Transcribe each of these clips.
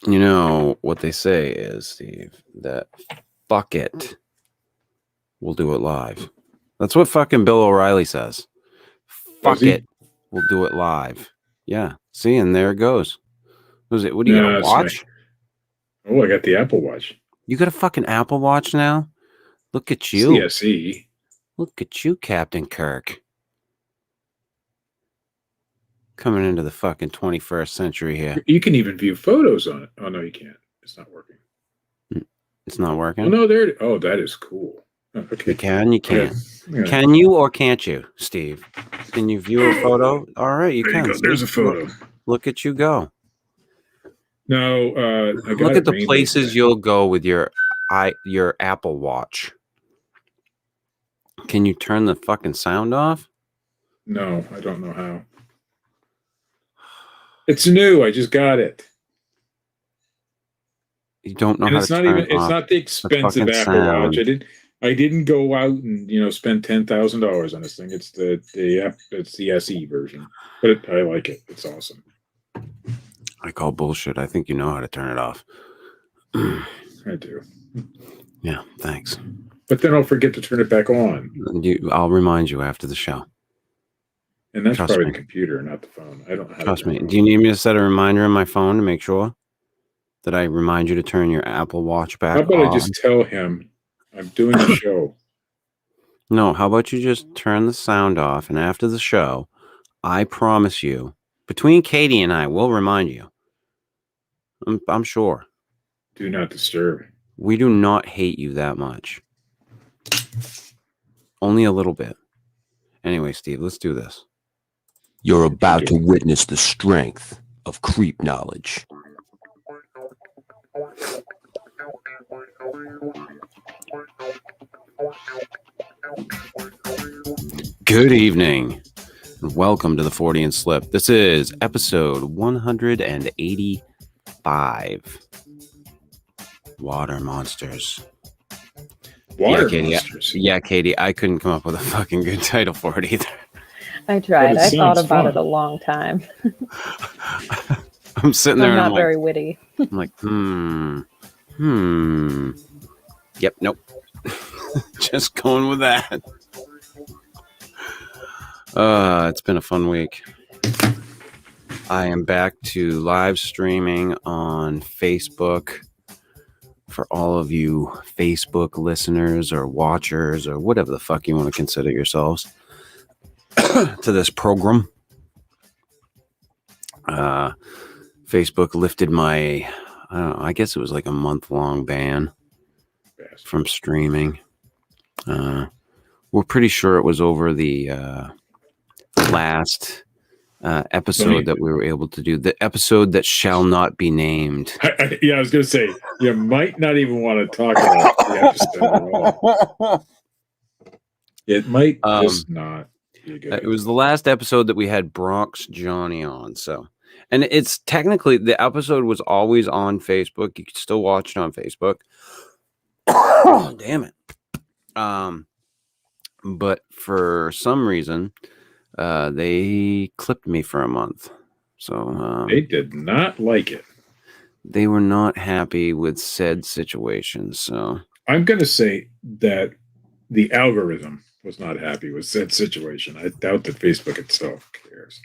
You know what they say is, Steve, that fuck it, we'll do it live. That's what fucking Bill O'Reilly says. Fuck it, we'll do it live. Yeah. See, and there it goes. What do you got, a watch? Oh, I got the Apple Watch. You got a fucking Apple Watch now? Look at you. CSE. Look at you, Captain Kirk. Coming into the fucking 21st century here. You can even view photos on it. Oh, no, you can't. It's not working. It's not working? Oh, no, there. Oh, that is cool. Oh, okay. You can, you can't. Yeah. Can you or can't you, Steve? Can you view a photo? All right, you can. There's a photo. Look at you go. No, I got look at the places you'll go with your Apple Watch. Can you turn the fucking sound off? No, I don't know how. It's new. I just got it. You don't know how to turn it off. It's not the expensive Apple Watch. I didn't go out and spend $10,000 on this thing. It's the SE version, but I like it. It's awesome. I call bullshit. I think you know how to turn it off. I do. Yeah, thanks. But then I'll forget to turn it back on. I'll remind you after the show. And that's probably the computer, not the phone. I don't know how Trust me. Do you need me to set a reminder on my phone to make sure that I remind you to turn your Apple Watch back on? How about I just tell him I'm doing a show? No, how about you just turn the sound off, and after the show, I promise you, between Katie and I, we'll remind you. I'm sure. Do not disturb. We do not hate you that much. Only a little bit. Anyway, Steve, let's do this. You're about to witness the strength of creep knowledge. Good evening, and welcome to the Fortean Slip. This is episode 185. Water monsters. Monsters. Yeah, Katie, I couldn't come up with a fucking good title for it either. I tried. I thought about it a long time. I'm sitting there. I'm not very witty. I'm like, Yep, nope. Just going with that. It's been a fun week. I am back to live streaming on Facebook. For all of you Facebook listeners or watchers or whatever the fuck you want to consider yourselves to this program. Facebook lifted my, I guess it was like a month-long ban from streaming. We're pretty sure it was over the last episode that we were able to do, the episode that shall not be named. I was going to say, you might not even want to talk about the episode at all. It might just not be good. It was the last episode that we had Bronx Johnny on. So, and it's technically, the episode was always on Facebook. You could still watch it on Facebook. Oh, damn it. But for some reason, they clipped me for a month. So they did not like it. They were not happy with said situation. So I'm going to say that the algorithm was not happy with said situation. I doubt that Facebook itself cares.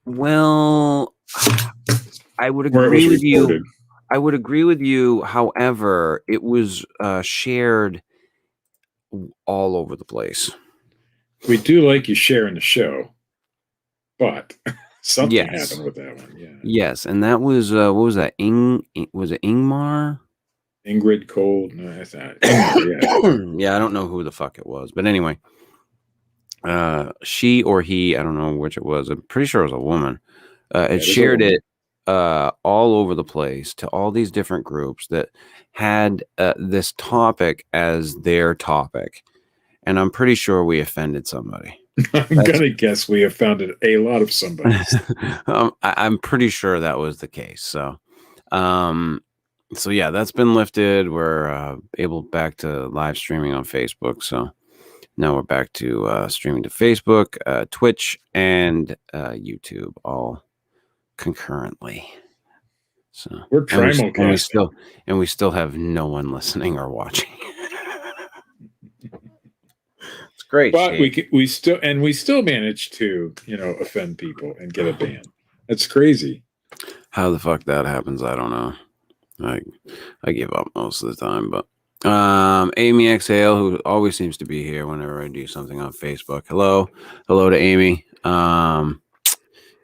Well, I would agree with you. I would agree with you. However, it was shared all over the place. We do like you sharing the show, but something happened with that one. Yeah. Yes, and that was what was that? Was it Ingmar? Ingrid Cold? No, that's not. Ingmar, yeah, I don't know who the fuck it was, but anyway, she or he, I don't know which it was. I'm pretty sure it was a woman. It shared it all over the place to all these different groups that had this topic as their topic. And I'm pretty sure we offended somebody. I'm going to guess we offended a lot of somebody. I'm pretty sure that was the case. So yeah, that's been lifted. We're able back to live streaming on Facebook. So now we're back to streaming to Facebook, Twitch, and YouTube all concurrently. So We're and we still have no one listening or watching. It's great, but Steve. we still manage to offend people and get a ban. That's crazy. How the fuck that happens, I don't know. I give up most of the time, but Amy Exhale, who always seems to be here whenever I do something on Facebook. Hello to Amy.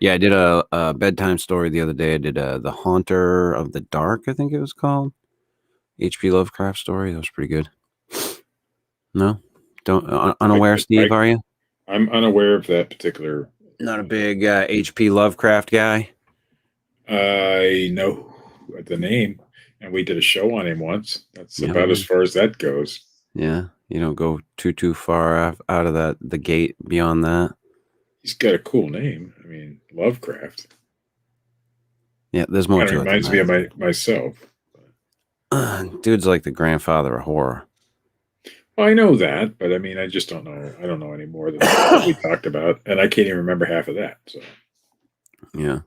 Yeah, I did a bedtime story the other day. I did The Haunter of the Dark, I think it was called. H.P. Lovecraft story. That was pretty good. No? Unaware, Steve, are you? I'm unaware of that particular. Not a big H.P. Lovecraft guy? I know the name, and we did a show on him once. That's about as far as that goes. Yeah, you don't go too far out of the gate beyond that. He's got a cool name. I mean, Lovecraft. Yeah, there's more to it. Reminds me of myself. Dude's like the grandfather of horror. Well, I know that, but I mean, I just don't know. I don't know any more than what we talked about, and I can't even remember half of that. So, yeah.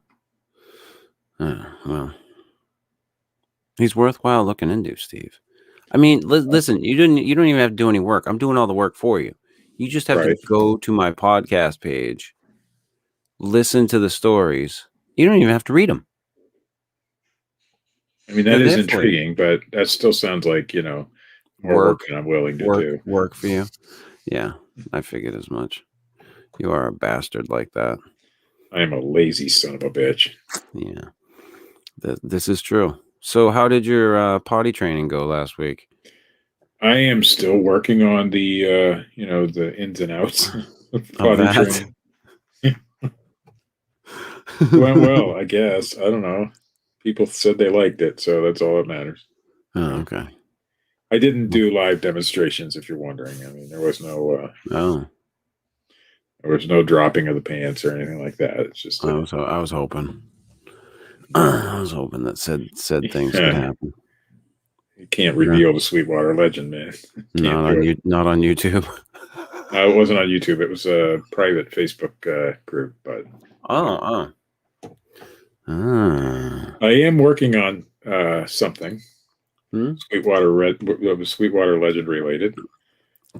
Well, he's worthwhile looking into, Steve. I mean, listen, you don't even have to do any work. I'm doing all the work for you. You just have to go to my podcast page, listen to the stories. You don't even have to read them. I mean, that is intriguing, but that still sounds like, more work than I'm willing to do. Work for you. Yeah, I figured as much. You are a bastard like that. I am a lazy son of a bitch. Yeah, this is true. So how did your potty training go last week? I am still working on the, the ins and outs of potty training. Went well, I guess. I don't know. People said they liked it, so that's all that matters. Oh, okay. I didn't do live demonstrations, if you're wondering. I mean, there was no there was no dropping of the pants or anything like that. It's just I was hoping. I was hoping that said things could happen. You can't reveal the Sweetwater legend, man. Not on YouTube. It wasn't on YouTube. It was a private Facebook group, but I am working on something. Sweetwater legend related.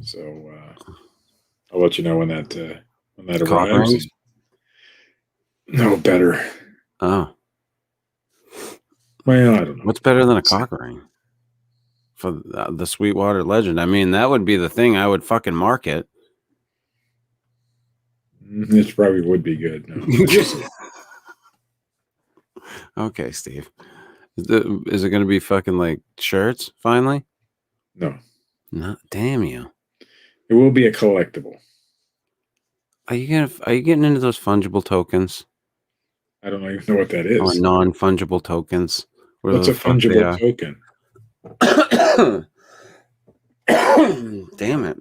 So I'll let you know when that arrives. No, better. Oh. Well, I don't know. What's better than a cock ring for the Sweetwater legend? I mean, that would be the thing I would fucking market. This probably would be good. No. Okay, Steve. Is it going to be fucking like shirts finally? No. Damn you. It will be a collectible. Are you getting into those fungible tokens? I don't even know what that is. Or non-fungible tokens. What's a fungible token? Damn it.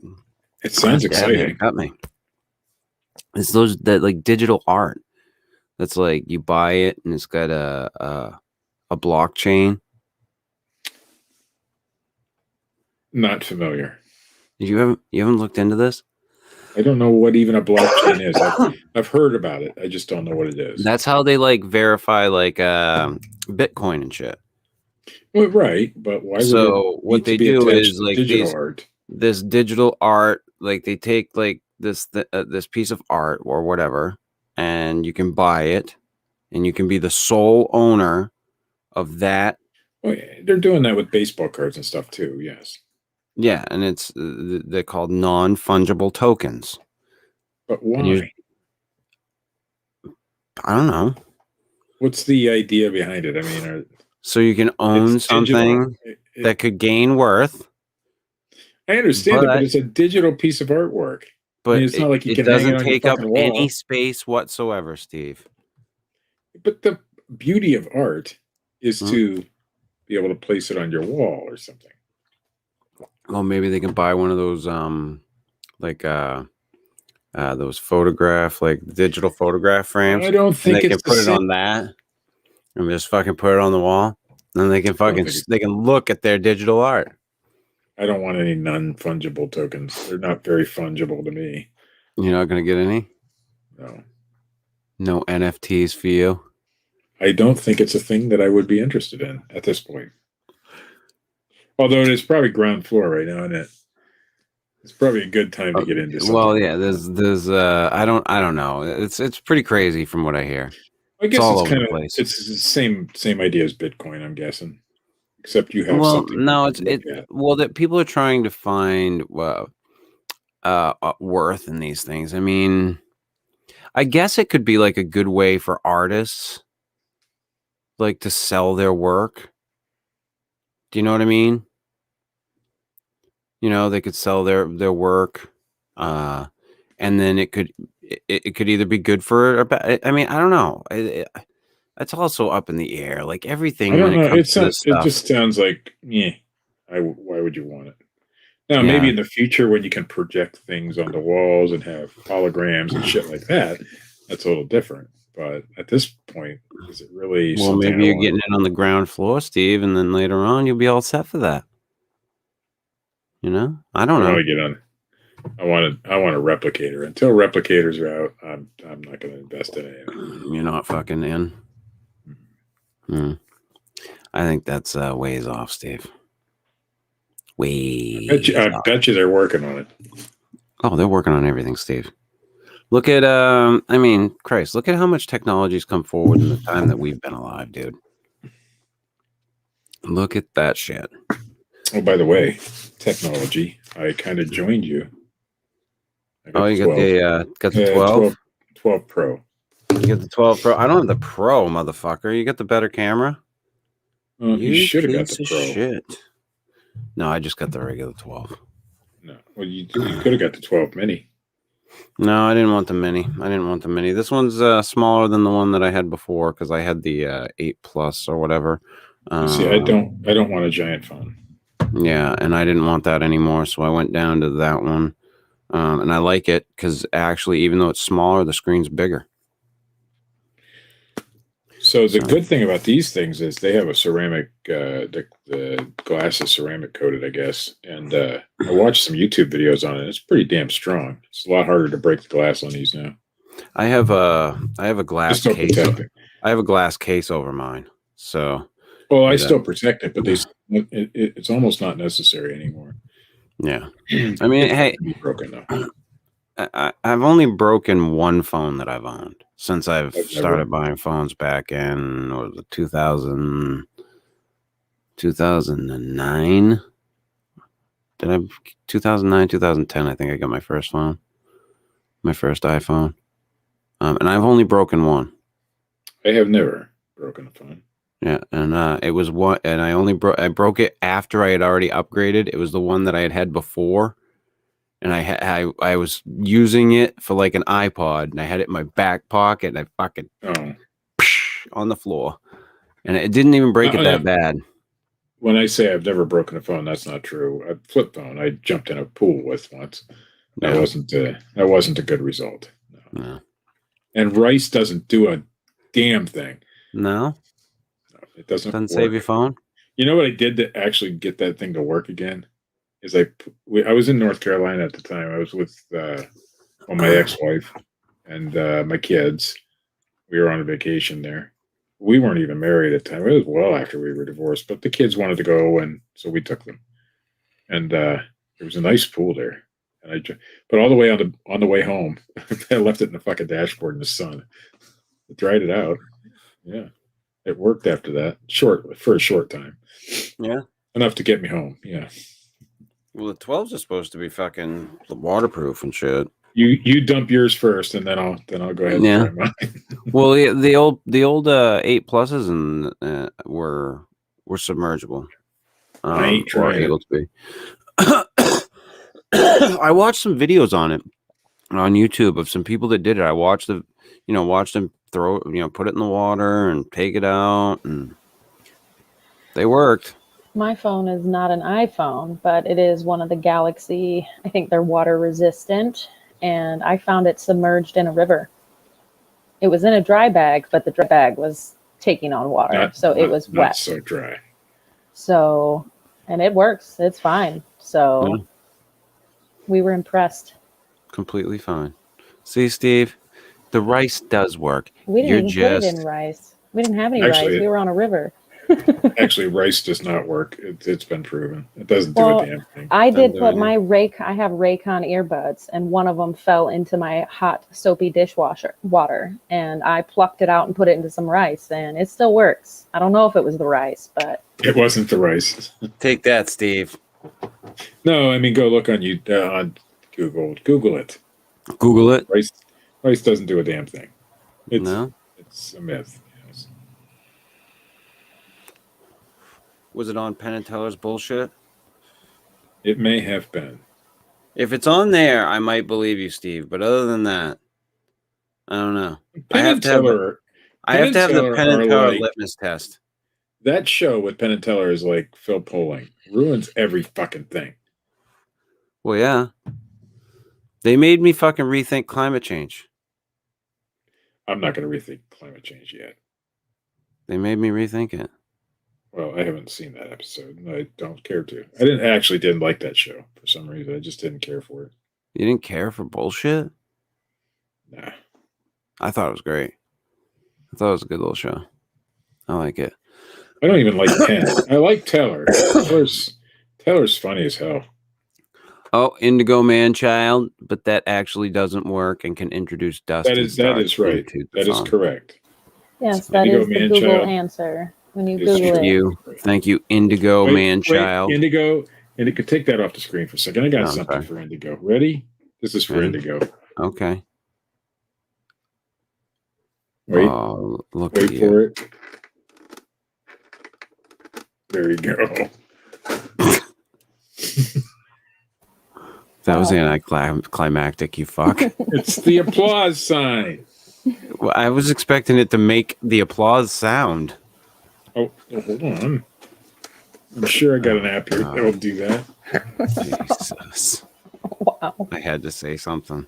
It sounds exciting. It got me. It's that like digital art. That's like you buy it and it's got a blockchain. Not familiar. You haven't looked into this? I don't know what even a blockchain is. I've heard about it. I just don't know what it is. That's how they like verify like Bitcoin and shit. Well, right, but why? So what they do is like digital art. This digital art, like they take like this piece of art or whatever, and you can buy it, and you can be the sole owner of that. Well, yeah, they're doing that with baseball cards and stuff too. Yes. Yeah, and they're called non-fungible tokens. But why? I don't know. What's the idea behind it? I mean, so you can own something that could gain worth. I understand it, but it's a digital piece of artwork. But I mean, it's not like you can doesn't hang it on take your up fucking wall. any space whatsoever, Steve. But the beauty of art is to be able to place it on your wall or something. Well, maybe they can buy one of those those photograph, like digital photograph frames. I don't think they can put it on that and just fucking put it on the wall. And they can they can look at their digital art. I don't want any non-fungible tokens. They're not very fungible to me. You're not going to get any? No. No NFTs for you? I don't think it's a thing that I would be interested in at this point. Although it is probably ground floor right now, isn't it? It's probably a good time to get into something. Well, yeah, there's I don't know. It's pretty crazy from what I hear. I guess all it's over kind the of place. it's the same idea as Bitcoin, I'm guessing. Except you have Well, something. no, to look at. that people are trying to find worth in these things. I mean, I guess it could be like a good way for artists like to sell their work. Do you know what I mean? You know, they could sell their work, and then it could either be good for or bad. I mean, I don't know. It's also up in the air. Like everything I when don't it know. comes to this It stuff. just sounds like, yeah. Why would you want it? Now, Yeah. maybe in the future when you can project things on the walls and have holograms and shit like that, that's a little different. But at this point, is it really Well, something maybe I you're want? getting it on the ground floor, Steve, and then later on you'll be all set for that. You know, I don't know. want to get on. I want a replicator. Until replicators are out, I'm not going to invest in it. You're not fucking in. I think that's ways off, Steve. I bet you they're working on it. Oh, they're working on everything, Steve. Look at, I mean, Christ, look at how much technology's come forward in the time that we've been alive, dude. Look at that shit. Oh, by the way, technology. I kind of joined you. Oh, you got the 12? 12 Pro. You got the 12 Pro. I don't have the Pro, motherfucker. You got the better camera? You should have got the Pro. Shit. No, I just got the regular 12. No, well, you could have got the 12 Mini. No, I didn't want the Mini. This one's smaller than the one that I had before because I had the 8 Plus or whatever. See, I don't want a giant phone. Yeah, and I didn't want that anymore, so I went down to that one. And I like it because actually, even though it's smaller, the screen's bigger. So the good thing about these things is they have a ceramic, the glass is ceramic coated, I guess. And I watched some YouTube videos on it. It's pretty damn strong. It's a lot harder to break the glass on these now. I have a glass Still case. protecting. I have a glass case over mine. So. Well, I still protect it, but it's almost not necessary anymore. Yeah. I mean, hey, be broken though. I've only broken one phone that I've owned since I've started buying phones back in, what was it, 2009? 2009, 2010, I think I got my first phone, my first iPhone. And I've only broken one. I have never broken a phone. Yeah, and it was one, and I broke it after I had already upgraded. It was the one that I had before, and I was using it for like an iPod, and I had it in my back pocket, and I fucking on the floor, and it didn't even break it that bad. When I say I've never broken a phone, that's not true. A flip phone, I jumped in a pool with once. That wasn't a good result. No. And rice doesn't do a damn thing. No. It doesn't save your phone. You know what I did to actually get that thing to work again? Is I was in North Carolina at the time. I was with my ex-wife and my kids. We were on a vacation there. We weren't even married at the time. It was well after we were divorced, but the kids wanted to go, and so we took them. And there was a nice pool there. And but all the way on the way home, I left it in the fucking dashboard in the sun. It dried it out. Yeah. It worked after that, for a short time. Yeah, enough to get me home. Yeah. Well, the 12s are supposed to be fucking waterproof and shit. You dump yours first, and then I'll go ahead. And try mine. Well, the old 8 Pluses and were submergible. I ain't trying able to be. I watched some videos on it on YouTube of some people that did it. I watched them throw, put it in the water and take it out, and they worked. My phone is not an iPhone, but it is one of the Galaxy. I think they're water resistant, and I found it submerged in a river. It was in a dry bag, but the dry bag was taking on water, so it was wet. Not so dry. So, and it works. It's fine. So we were impressed. Completely fine. See, Steve, the rice does work. We didn't even put it in rice. We didn't have any Actually, rice. We were on a river. Actually, rice does not work. It's been proven. It doesn't do Well, a damn thing. I did do put anything. my I have Raycon earbuds, and one of them fell into my hot, soapy dishwasher water, and I plucked it out and put it into some rice, and it still works. I don't know if it was the rice, but It wasn't the rice. Take that, Steve. No, I mean, go look on on Google. Google it. Google it. Rice doesn't do a damn thing. No? It's a myth. Yes. Was it on Penn and Teller's bullshit? It may have been. If it's on there, I might believe you, Steve. But other than that, I don't know. I have to have the Penn and Teller litmus test. That show with Penn and Teller is like Phil Polling. Ruins every fucking thing. Well, yeah. They made me fucking rethink climate change. I'm not going to rethink climate change yet. They made me rethink it. Well, I haven't seen that episode, and I don't care to. I didn't like that show for some reason. I just didn't care for it. You didn't care for bullshit? Nah. I thought it was great. I thought it was a good little show. I like it. I don't even like Penn. I like Teller. Teller's funny as hell. Oh, Indigo Man-Child, but that actually doesn't work and can introduce dust. That is right. That is correct. yes, that Indigo is the Man-Child Google answer. When you is Google true. it. Thank you, Indigo Man-Child. Indigo, and it could take that off the screen for a second. I got something sorry. for Indigo. Ready? This is for Ready? Indigo. Okay. Wait. Oh, look at Wait you. for it. There you go. That was anticlimactic, you fuck. It's the applause sign. Well, I was expecting it to make the applause sound. Oh, hold on. I'm sure I got an app here that will do that. Jesus. Wow. I had to say something.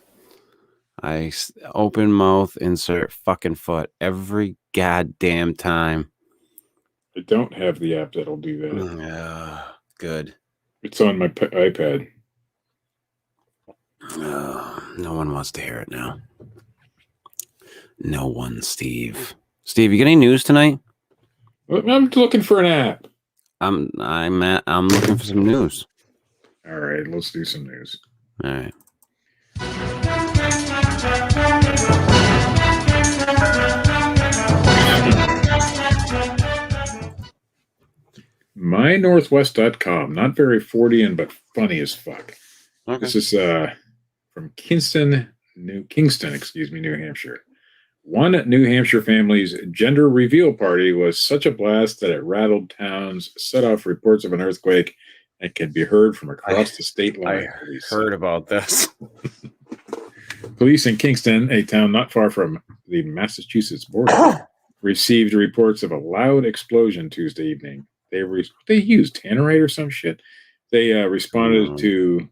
Open mouth, insert fucking foot every goddamn time. I don't have the app that'll do that. Yeah, good. It's on my iPad. No one wants to hear it now. No one, Steve. Steve, you got any news tonight? I'm looking for an app. I'm looking for some news. All right, let's do some news. All right. MyNorthwest.com. Not very Fortean, but funny as fuck. Okay. This is from Kingston, New Hampshire. One New Hampshire family's gender reveal party was such a blast that it rattled towns, set off reports of an earthquake, and can be heard from across the state line. I heard about this. Police in Kingston, a town not far from the Massachusetts border, received reports of a loud explosion Tuesday evening. They used tannerite or some shit. They responded to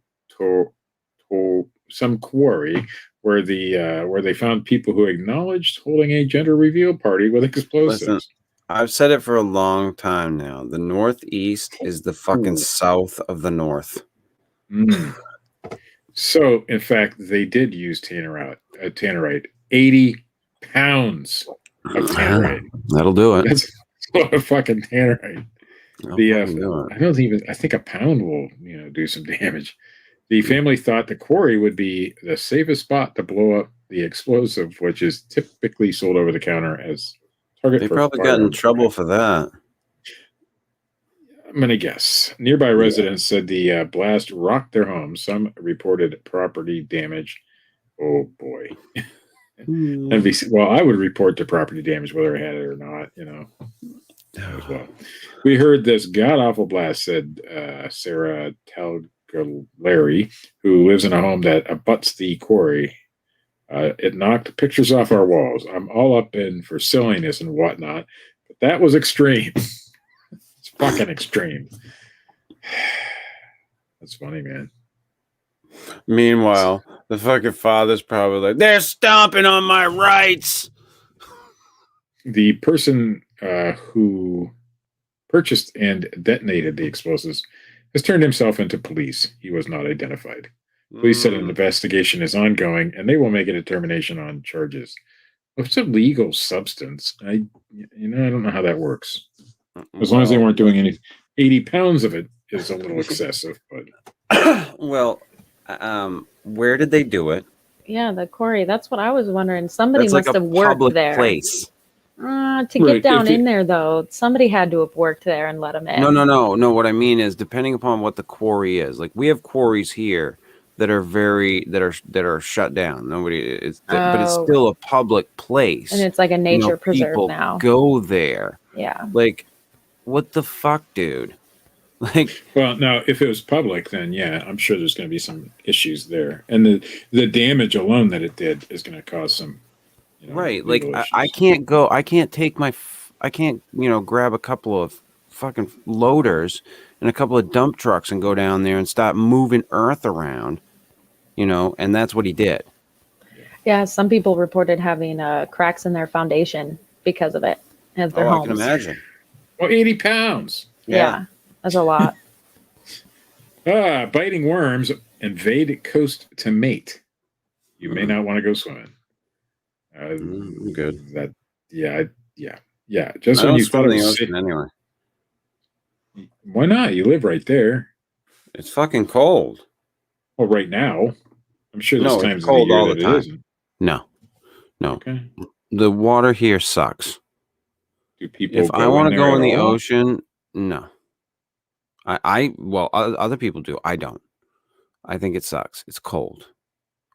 some quarry where they found people who acknowledged holding a gender reveal party with explosives. Listen, I've said it for a long time now. The Northeast is the fucking south of the North. Mm. So, in fact, they did use tannerite. 80 pounds of tannerite. That'll do it. That's a lot of fucking tannerite. I think a pound will, do some damage. The family thought the quarry would be the safest spot to blow up the explosive, which is typically sold over the counter as target. They probably got in trouble for that. I'm going to guess. Nearby residents said the blast rocked their homes. Some reported property damage. Oh, boy. NBC, well, I would report the property damage whether I had it or not, as well. We heard this god-awful blast, said Sarah Talgaleri, who lives in a home that abuts the quarry. It knocked pictures off our walls. I'm all up in for silliness and whatnot, but that was extreme. It's fucking extreme. That's funny, man. Meanwhile, the fucking father's probably like, they're stomping on my rights. The person who purchased and detonated the explosives has turned himself into police. He was not identified. Police said an investigation is ongoing, and they will make a determination on charges. It's a legal substance. I don't know how that works. As long as they Well, weren't doing any, 80 pounds of it is a little excessive, but well, where did they do it? Yeah, the quarry. That's what I was wondering. Somebody That's like must a have worked public there. place. To Right, get down if it- in there, though, somebody had to have worked there and let them in. No. What I mean is, depending upon what the quarry is, like we have quarries here that are that are shut down. Nobody is, but it's Oh. still a public place. And it's like a nature preserve people now. go there. Yeah. Like, what the fuck, dude? Like, well, now if it was public, then yeah, I'm sure there's going to be some issues there, and the damage alone that it did is going to cause some, right? Like, legal I issues. can't go. I can't take I can't, grab a couple of fucking loaders and a couple of dump trucks and go down there and start moving earth around, and that's what he did. Yeah, some people reported having cracks in their foundation because of it, as their homes. I can imagine. Well, 80 pounds. Yeah, that's a lot. Biting worms invade coast to mate. You may not want to go swimming. Good. That, yeah. Just I when don't you swim thought in it the was ocean anyway. why not? You live right there. It's fucking cold. Well, right now, I'm sure there's No, times it's of the cold year all that the it time. isn't. No. Okay. The water here sucks. Do people? If I go want in to there go in at the all? ocean, no. Well, other people do. I don't. I think it sucks. It's cold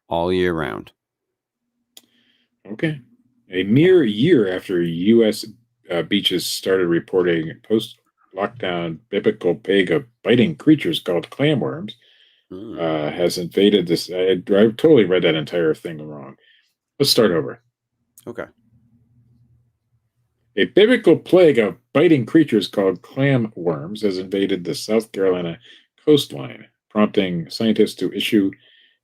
all year round. Okay. A mere year after U.S. Beaches started reporting post-lockdown biblical plague of biting creatures called clam worms, has invaded this. I totally read that entire thing wrong. Let's start over. Okay. A biblical plague of biting creatures called clam worms has invaded the South Carolina coastline, prompting scientists to issue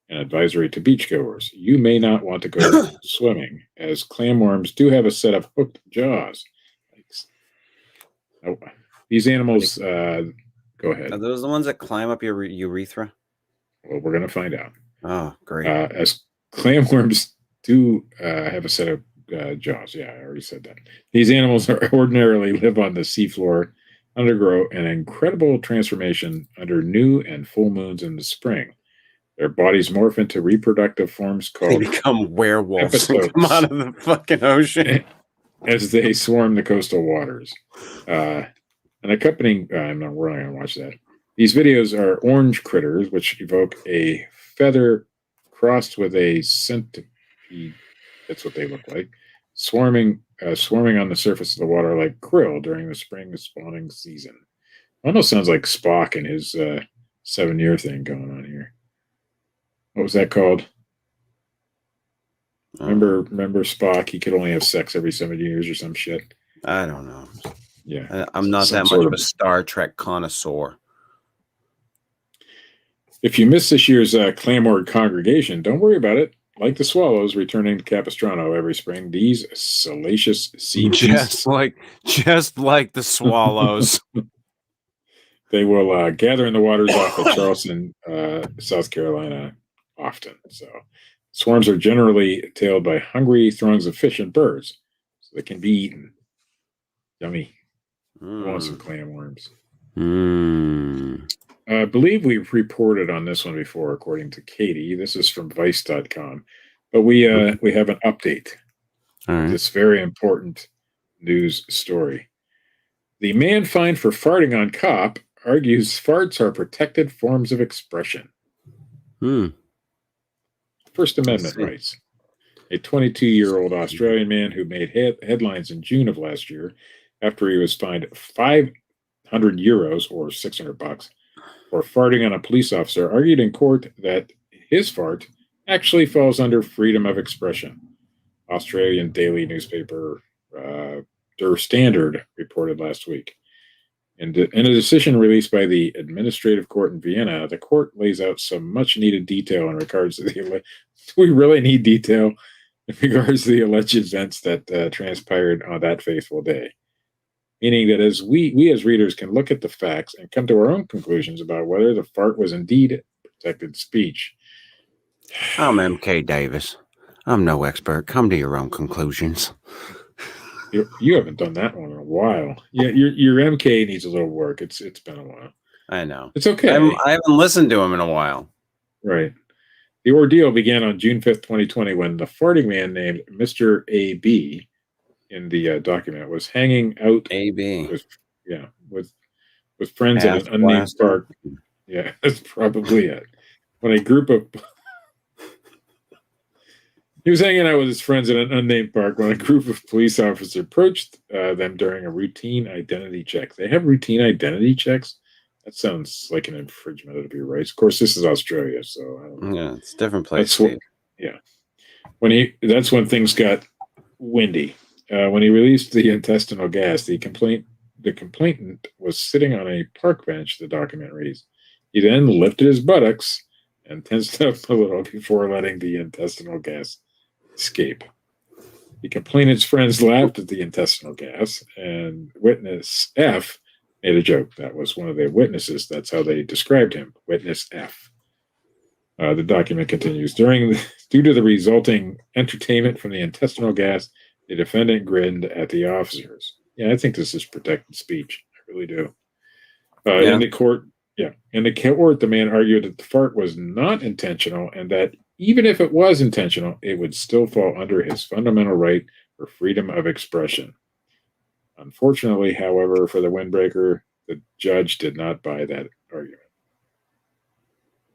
an advisory to beachgoers. You may not want to go swimming, as clam worms do have a set of hooked jaws. Oh, these animals, go ahead. Are those the ones that climb up your urethra? Well, we're going to find out. Oh, great. As clam worms do have a set of jaws. Yeah, I already said that. These animals ordinarily live on the seafloor, undergo an incredible transformation under new and full moons in the spring. Their bodies morph into reproductive forms They called become werewolves and come epitopes out of the fucking ocean. as they swarm the coastal waters. An accompanying, I'm not really going to watch that. These videos are orange critters, which evoke a feather crossed with a centipede. That's what they look like. Swarming on the surface of the water like krill during the spring spawning season. Almost sounds like Spock and his 7-year thing going on here. What was that called? Remember Spock? He could only have sex every 7 years or some shit. I don't know. Yeah, I'm not some that sort much of of- a Star Trek connoisseur. If you missed this year's Clamword congregation, don't worry about it. Like the swallows returning to Capistrano every spring, these salacious sea beasts, Just like the swallows. they will gather in the waters off of Charleston, South Carolina, often. So swarms are generally tailed by hungry throngs of fish and birds, so they can be eaten. Yummy. I want some clam worms. I believe we've reported on this one before, according to Katie. This is from Vice.com. But we have an update. All right. This very important news story. The man fined for farting on cop argues farts are protected forms of expression. First Amendment rights. A 22-year-old Australian man who made headlines in June of last year after he was fined €500 or $600 for farting on a police officer argued in court that his fart actually falls under freedom of expression. Australian daily newspaper Der Standard reported last week. In a decision released by the Administrative Court in Vienna, the court lays out some much-needed detail in regards to the we really need detail in regards to the alleged events that transpired on that fateful day. Meaning that as we as readers can look at the facts and come to our own conclusions about whether the fart was indeed protected speech. I'm MK Davis. I'm no expert. Come to your own conclusions. You haven't done that one in a while. Yeah, your MK needs a little work. It's been a while. I know. It's okay. I haven't listened to him in a while. Right. The ordeal began on June 5th, 2020, when the farting man named Mr. A.B. in the document was hanging out AB. with friends at an unnamed park. Yeah, that's probably it. When a group of He was hanging out with his friends at an unnamed park when a group of police officers approached them during a routine identity check. They have routine identity checks? That sounds like an infringement of your rights. Of course, this is Australia, so I don't know. Yeah, it's a different place. That's when things got windy. When he released the intestinal gas, the complainant was sitting on a park bench, the document reads. He then lifted his buttocks and tensed up a little before letting the intestinal gas escape. The complainant's friends laughed at the intestinal gas, and witness F made a joke. That was one of the witnesses. That's how they described him, witness F. The document continues. Due to the resulting entertainment from the intestinal gas, the defendant grinned at the officers. Yeah, I think this is protected speech. I really do. In the court, the man argued that the fart was not intentional and that even if it was intentional, it would still fall under his fundamental right for freedom of expression. Unfortunately, however, for the windbreaker, the judge did not buy that argument.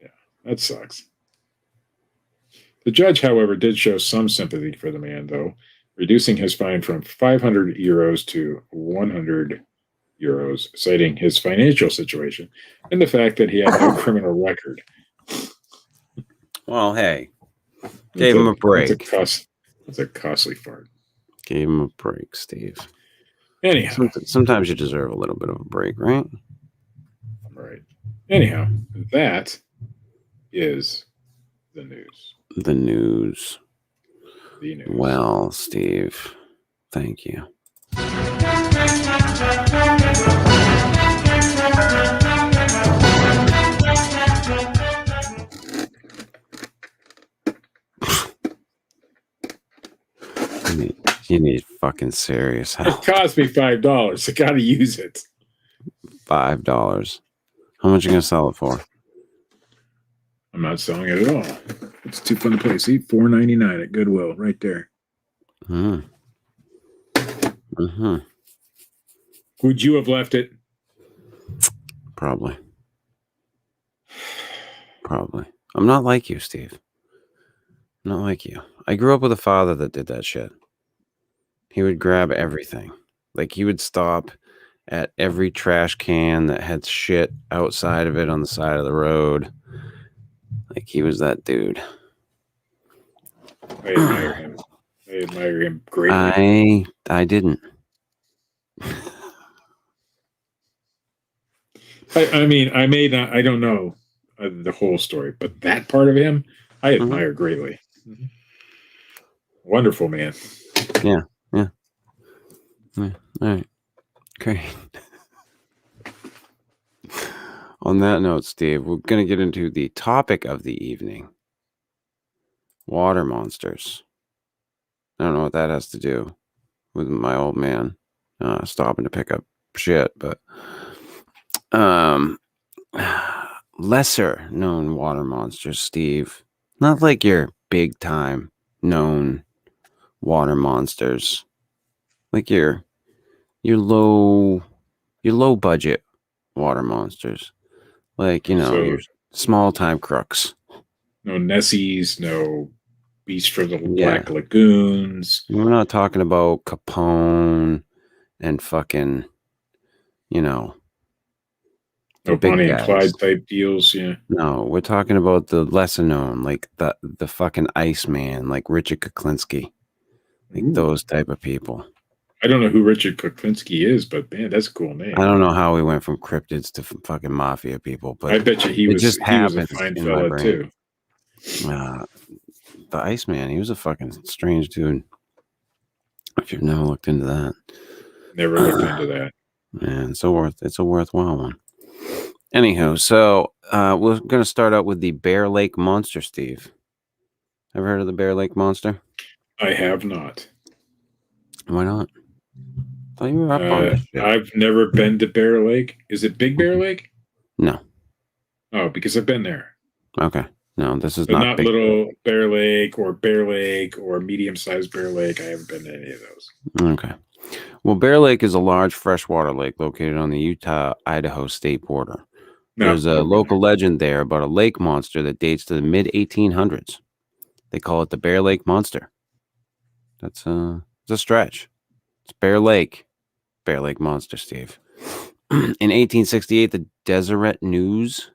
Yeah, that sucks. The judge, however, did show some sympathy for the man, though, reducing his fine from 500 euros to 100 euros, citing his financial situation and the fact that he had no criminal record. Well, hey, gave him a break. It's a costly fart. Gave him a break, Steve. Anyhow. Sometimes you deserve a little bit of a break, right? Right. Anyhow, that is the news. The news. The news. Well, Steve, thank you. You need fucking serious help. It cost me $5. I gotta use it. $5. How much are you gonna sell it for? I'm not selling it at all. It's too fun to play. See, $4.99 at Goodwill, right there. Would you have left it? Probably. I'm not like you, Steve. I'm not like you. I grew up with a father that did that shit. He would grab everything. Like, he would stop at every trash can that had shit outside of it on the side of the road. Like, he was that dude. I admire him greatly. I didn't. I mean, I don't know the whole story, but that part of him, I admire greatly. Wonderful man. Yeah. All right. Great. On that note, Steve, we're going to get into the topic of the evening. Water monsters. I don't know what that has to do with my old man stopping to pick up shit, but lesser known water monsters, Steve. Not like your big time known water monsters. Like your low budget water monsters. Like, your small time crooks. No Nessies, no Beast from the Black Lagoons. We're not talking about Capone and fucking, no Bonnie and Clyde type deals, yeah. No, we're talking about the lesser known, like the fucking Iceman, like Richard Kuklinski. Like those type of people. I don't know who Richard Kuklinski is, but man, that's a cool name. I don't know how we went from cryptids to fucking mafia people, but I bet you he was a fine fella too. The Iceman, he was a fucking strange dude. If you've never looked into that. Never looked into that. Man, it's a worthwhile one. Anywho, so we're gonna start out with the Bear Lake Monster, Steve. Ever heard of the Bear Lake Monster? I have not. Why not? Thought you were up on this shit. I've never been to Bear Lake. Is it Big Bear Lake? No. Oh, because I've been there. Okay. No, this is But not not big. Little Bear Lake or medium-sized Bear Lake. I haven't been to any of those. Okay. Well, Bear Lake is a large freshwater lake located on the Utah-Idaho state border. No, There's a never been local legend there about a lake monster that dates to the mid-1800s. They call it the Bear Lake Monster. That's it's a stretch. It's Bear Lake Monster, Steve. In 1868, the Deseret News.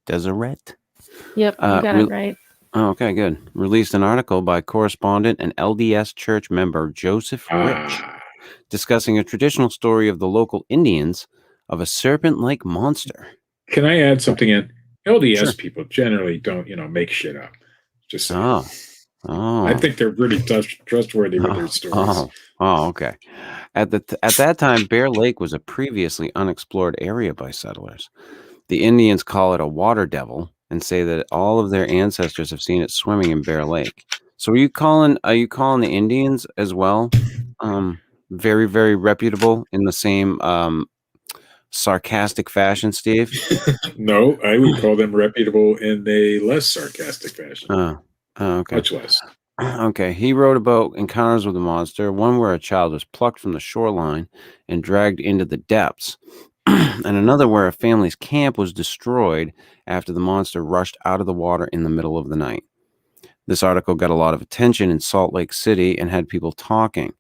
Deseret? Yep, you got it right. Oh, okay, good. Released an article by correspondent and LDS church member Joseph Rich Ah, discussing a traditional story of the local Indians of a serpent-like monster. can I add something in? LDS Sure. people generally don't, make shit up. Just saying. Oh. I think they're really trustworthy with their stories. Okay. At that time, Bear Lake was a previously unexplored area by settlers. The Indians call it a water devil and say that all of their ancestors have seen it swimming in Bear Lake. So are you calling the Indians as well very, very reputable in the same sarcastic fashion, Steve? No, I would call them reputable in a less sarcastic fashion. Okay. Much less. Okay. He wrote about encounters with the monster, one where a child was plucked from the shoreline and dragged into the depths, and another where a family's camp was destroyed after the monster rushed out of the water in the middle of the night. This article got a lot of attention in Salt Lake City and had people talking.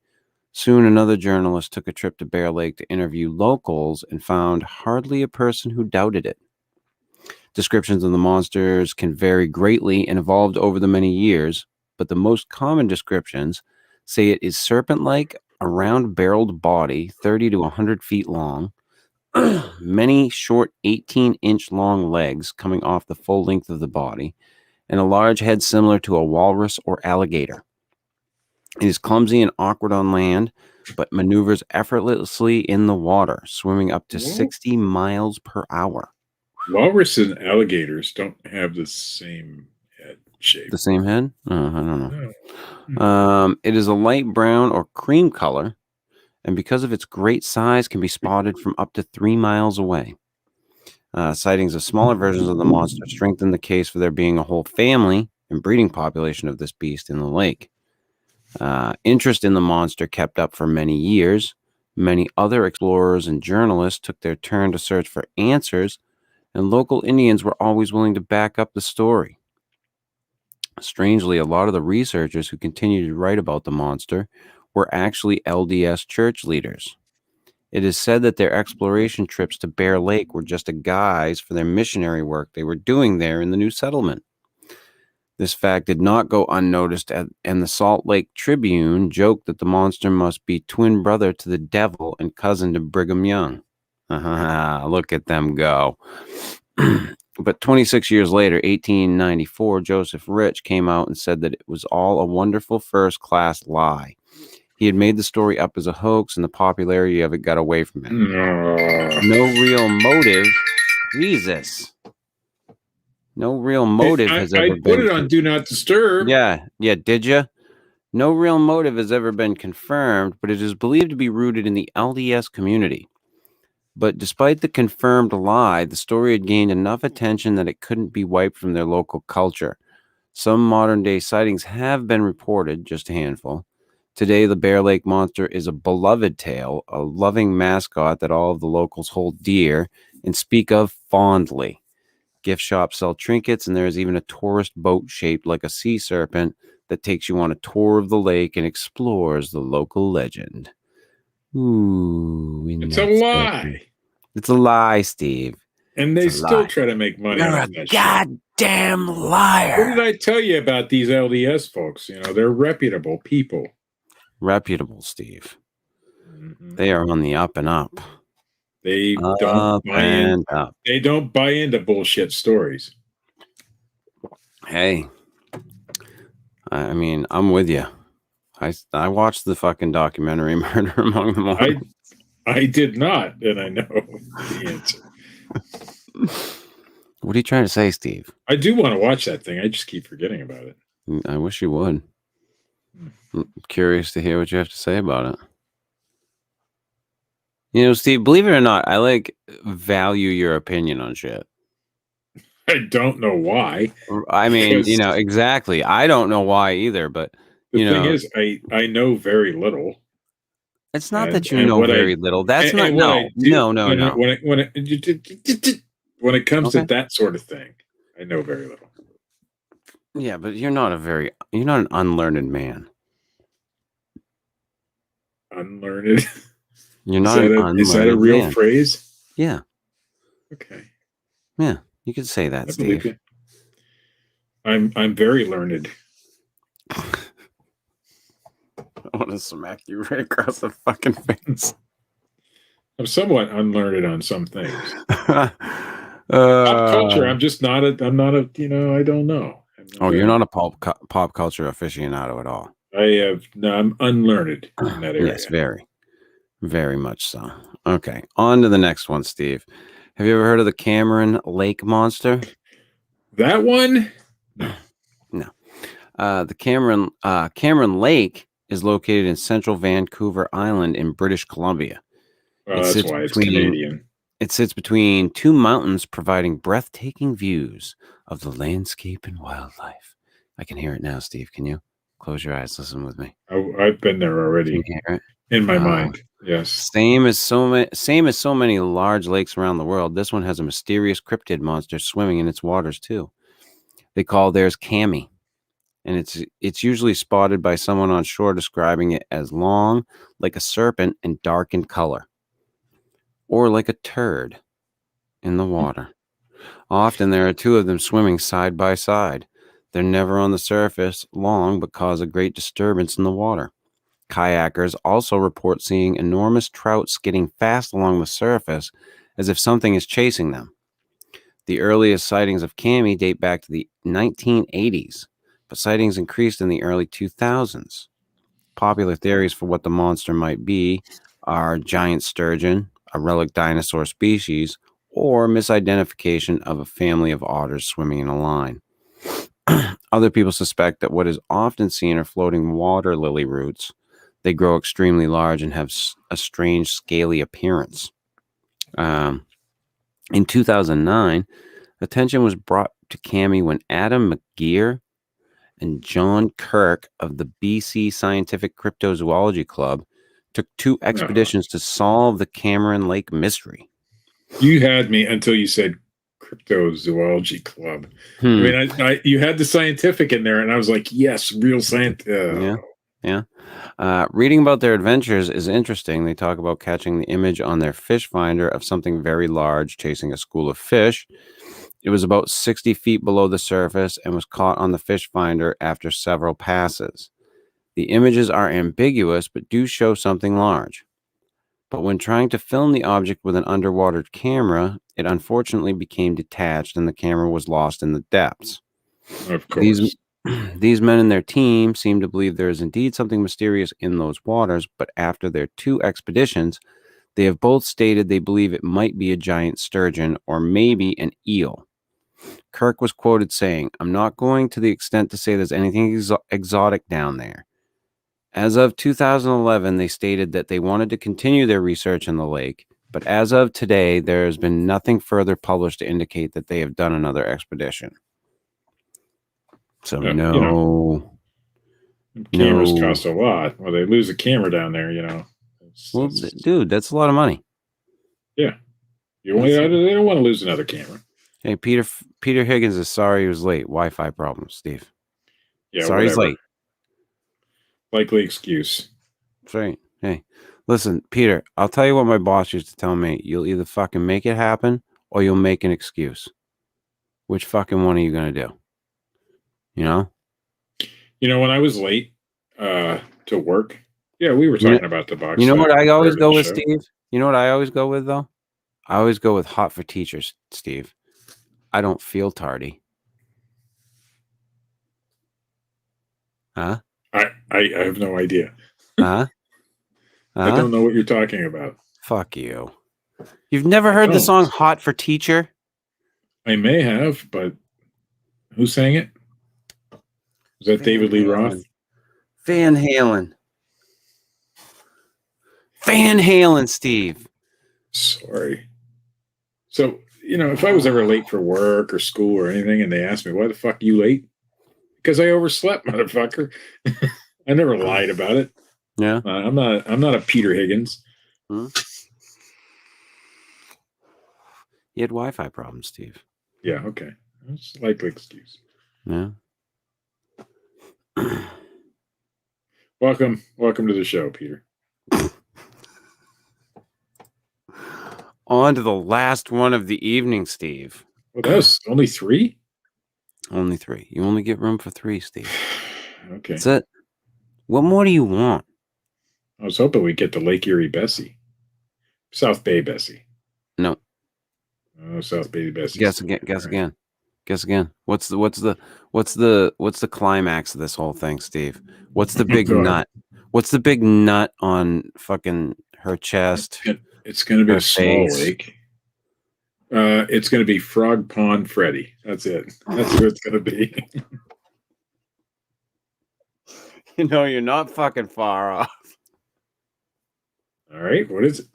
Soon, another journalist took a trip to Bear Lake to interview locals and found hardly a person who doubted it. Descriptions of the monsters can vary greatly and evolved over the many years, but the most common descriptions say it is serpent-like, a round-barreled body, 30 to 100 feet long, many short 18-inch long legs coming off the full length of the body, and a large head similar to a walrus or alligator. It is clumsy and awkward on land, but maneuvers effortlessly in the water, swimming up to 60 miles per hour. Walrus and alligators don't have the same head shape. The same head? I don't know. It is a light brown or cream color, and because of its great size, can be spotted from up to 3 miles away. Sightings of smaller versions of the monster strengthen the case for there being a whole family and breeding population of this beast in the lake. Interest in the monster kept up for many years. Many other explorers and journalists took their turn to search for answers, and local Indians were always willing to back up the story. Strangely, a lot of the researchers who continued to write about the monster were actually LDS church leaders. It is said that their exploration trips to Bear Lake were just a guise for their missionary work they were doing there in the new settlement. This fact did not go unnoticed, and the Salt Lake Tribune joked that the monster must be twin brother to the devil and cousin to Brigham Young. Look at them go. But 26 years later, 1894, Joseph Rich came out and said that it was all a wonderful first-class lie. He had made the story up as a hoax, and the popularity of it got away from him. No real motive. Jesus. No real motive has ever been. I put it on Do Not Disturb. Yeah. Did you? No real motive has ever been confirmed, but it is believed to be rooted in the LDS community. But despite the confirmed lie, the story had gained enough attention that it couldn't be wiped from their local culture. Some modern-day sightings have been reported, just a handful. Today, the Bear Lake Monster is a beloved tale, a loving mascot that all of the locals hold dear and speak of fondly. Gift shops sell trinkets, and there is even a tourist boat shaped like a sea serpent that takes you on a tour of the lake and explores the local legend. Ooh, it's a lie. It's a lie, Steve. And they still try to make money You're off a that goddamn liar. What did I tell you about these LDS folks? They're reputable people. Reputable, Steve. Mm-hmm. They are on the up and up. They don't buy into bullshit stories. Hey, I mean, I'm with you. I watched the fucking documentary Murder Among the Mormons. I did not, and I know the answer. What are you trying to say, Steve? I do want to watch that thing. I just keep forgetting about it. I wish you would. I'm curious to hear what you have to say about it. You know, Steve, believe it or not, I value your opinion on shit. I don't know why. I mean, Because exactly. I don't know why either, but the thing is, I know very little. it's not And that you know what very little. That's not. and what I do No. when it comes to Okay. that sort of thing, I know very little. Yeah, but you're not an unlearned man. Unlearned. You're not an Is that a unlearned real man. phrase? Yeah. Okay. Yeah. You could say that, I believe Steve. you. I'm very learned. I want to smack you right across the fucking face. I'm somewhat unlearned on some things. Pop Pop culture, I'm not a, I don't know. You're not a pop culture aficionado at all. I'm unlearned in that area. Yes, very, very much so. Okay, on to the next one, Steve. Have you ever heard of the Cameron Lake Monster? That one? No. The Cameron Lake is located in central Vancouver Island in British Columbia. Well, that's why it's Canadian. It sits between two mountains, providing breathtaking views of the landscape and wildlife. I can hear it now, Steve. Can you close your eyes? Listen with me. I've been there already. Can you hear it? In my mind, yes. Same as so many large lakes around the world, this one has a mysterious cryptid monster swimming in its waters too. They call theirs Cammy, and it's usually spotted by someone on shore describing it as long, like a serpent, and dark in color, or like a turd in the water. Often there are two of them swimming side by side. They're never on the surface long, but cause a great disturbance in the water. Kayakers also report seeing enormous trout skidding fast along the surface as if something is chasing them. The earliest sightings of Cammy date back to the 1980s, but sightings increased in the early 2000s. Popular theories for what the monster might be are giant sturgeon, a relic dinosaur species, or misidentification of a family of otters swimming in a line. Other people suspect that what is often seen are floating water lily roots. They grow extremely large and have a strange scaly appearance. In 2009, attention was brought to Cammy when Adam McGeer and John Kirk of the BC Scientific Cryptozoology Club took two expeditions to solve the Cameron Lake mystery. You had me until you said Cryptozoology Club. I mean, you had the scientific in there, and I was like, yes, real science. Yeah. Reading about their adventures is interesting. They talk about catching the image on their fish finder of something very large chasing a school of fish. It was about 60 feet below the surface and was caught on the fish finder after several passes. The images are ambiguous, but do show something large. But when trying to film the object with an underwater camera, it unfortunately became detached and the camera was lost in the depths. Of course. These men and their team seem to believe there is indeed something mysterious in those waters, but after their two expeditions, they have both stated they believe it might be a giant sturgeon or maybe an eel. Kirk was quoted saying, "I'm not going to the extent to say there's anything exotic down there." As of 2011, they stated that they wanted to continue their research in the lake, but as of today, there has been nothing further published to indicate that they have done another expedition. So cameras cost a lot. Well, they lose a camera down there, Well, dude, that's a lot of money. Yeah. They don't want to lose another camera. Hey, Peter Higgins is sorry he was late. Wi-Fi problems, Steve. Yeah, sorry whatever. He's late. Likely excuse. That's right. Hey, listen, Peter, I'll tell you what my boss used to tell me. You'll either fucking make it happen or you'll make an excuse. Which fucking one are you going to do? When I was late to work, we were talking about the box. You know what I always go with, Steve? You know what I always go with, though? I always go with hot for teachers, Steve. I don't feel tardy. Huh? I have no idea. Huh? I don't know what you're talking about. Fuck you. You've never heard the song Hot for Teacher? I may have, but who sang it? Was that David Lee Roth? Van Halen. Van Halen, Steve. Sorry. So, if I was ever late for work or school or anything and they asked me, why the fuck are you late? Because I overslept, motherfucker. I never lied about it. Yeah. I'm not a Peter Higgins. Hmm? You had Wi-Fi problems, Steve. Yeah, okay. That's a likely excuse. Yeah. Welcome to the show, Peter. On to the last one of the evening, Steve. Well, that was only 3? Only 3. You only get room for 3, Steve. Okay. That's it. What more do you want? I was hoping we'd get to Lake Erie Bessie. South Bay Bessie. No. Oh, South Bay Bessie. Guess again. Guess again. What's the climax of this whole thing, Steve? What's the big nut? What's the big nut on fucking her chest? It's going to be her a small face? lake. It's going to be Frog Pond Freddy. That's it. That's what it's going to be. You're not fucking far off. All right. What is it?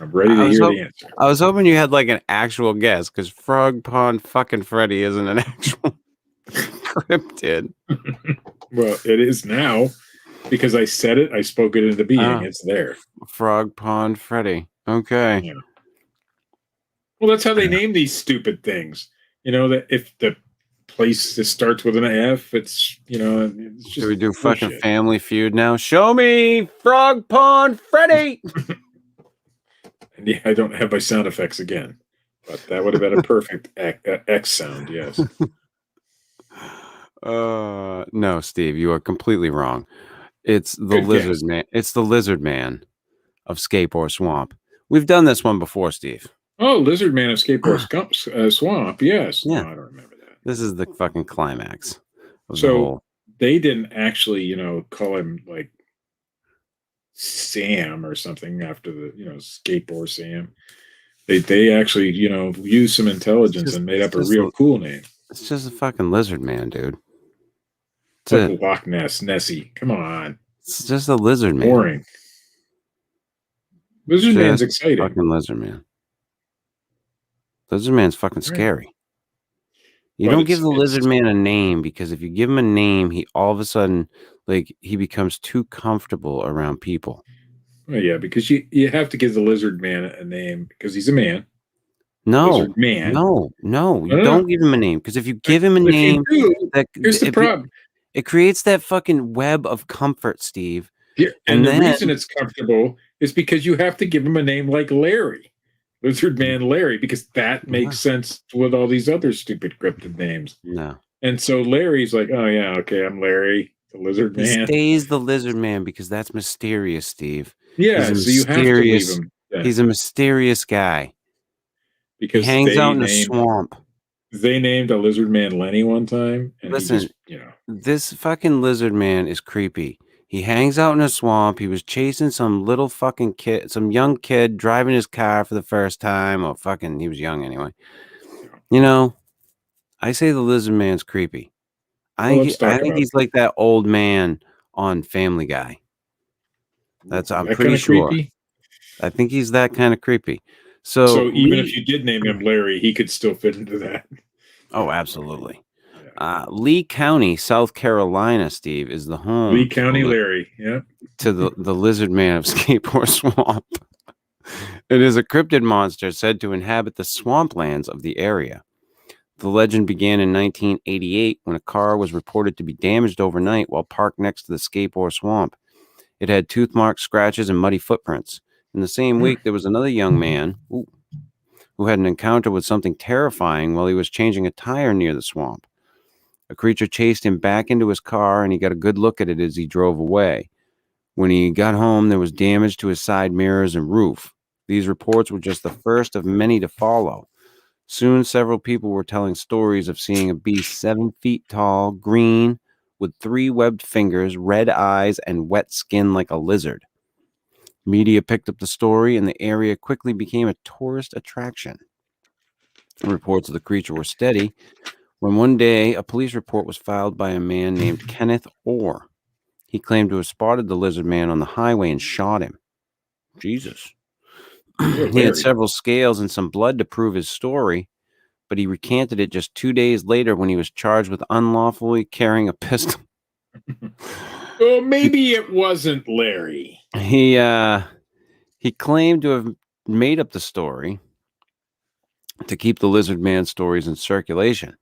I'm ready to hear the answer. I was hoping you had like an actual guess, because Frog Pond fucking Freddy isn't an actual cryptid. Well, it is now because I said it. I spoke it into being. It's there. Frog Pond Freddy. Okay. Yeah. Well, that's how they name these stupid things. That if the place that starts with an F, it's it's just. Do we do fucking bullshit. Family Feud now? Show me Frog Pond Freddy. And yeah, I don't have my sound effects again, but that would have been a perfect X sound. Yes. No, Steve, you are completely wrong. It's the Good lizard guess. man. It's the lizard man of Skateboard Swamp. We've done this one before, Steve. Oh, Lizard Man of Skateboard Swamp. Yes. Yeah. No, I don't remember that. This is the fucking climax of the So whole. they didn't actually, call him like Sam or something after the, Skateboard Sam. They actually, used some intelligence and made up a real cool name. It's just a fucking lizard man, dude. It's like Loch Ness, Nessie. Come on. It's just a lizard man. Boring. Lizard Man's exciting. Fucking lizard man. Lizard man's fucking scary. You But don't give the lizard man a name, because if you give him a name, he all of a sudden, he becomes too comfortable around people. Well, yeah, because you have to give the Lizard Man a name because he's a man. No, Lizard Man. no, you don't give him a name, because if you give him a name, here's the problem. It creates that fucking web of comfort, Steve. Yeah, and the reason it's comfortable is because you have to give him a name like Larry. Lizard Man Larry, because that makes sense with all these other stupid cryptid names. No. And so Larry's like, oh yeah, okay, I'm Larry, the Lizard Man. He stays the lizard man because that's mysterious, Steve. Yeah, so you have to leave him. Yeah. He's a mysterious guy. Because he hangs out in the swamp. They named a lizard man Lenny one time. And listen, he just, this fucking lizard man is creepy. He hangs out in a swamp. He was chasing some little fucking kid, some young kid driving his car for the first time. Or he was young anyway. I say the lizard man's creepy. I think he's like that old man on Family Guy. I'm pretty sure. Creepy? I think he's that kind of creepy. So even if you did name him Larry, he could still fit into that. Oh, absolutely. Lee County, South Carolina, Steve, is the home. Lee County Larry, yeah. To the lizard man of Skateboard Swamp. It is a cryptid monster said to inhabit the swamplands of the area. The legend began in 1988 when a car was reported to be damaged overnight while parked next to the Skateboard Swamp. It had tooth marks, scratches, and muddy footprints. In the same week, there was another young man who had an encounter with something terrifying while he was changing a tire near the swamp. A creature chased him back into his car, and he got a good look at it as he drove away. When he got home, there was damage to his side mirrors and roof. These reports were just the first of many to follow. Soon, several people were telling stories of seeing a beast 7 feet tall, green, with 3 webbed fingers, red eyes, and wet skin like a lizard. Media picked up the story, and the area quickly became a tourist attraction. Reports of the creature were steady, when one day a police report was filed by a man named Kenneth Orr. He claimed to have spotted the lizard man on the highway and shot him. Jesus. He had several scales and some blood to prove his story, but he recanted it just 2 days later when he was charged with unlawfully carrying a pistol. Well, maybe it wasn't Larry. He claimed to have made up the story to keep the lizard man stories in circulation.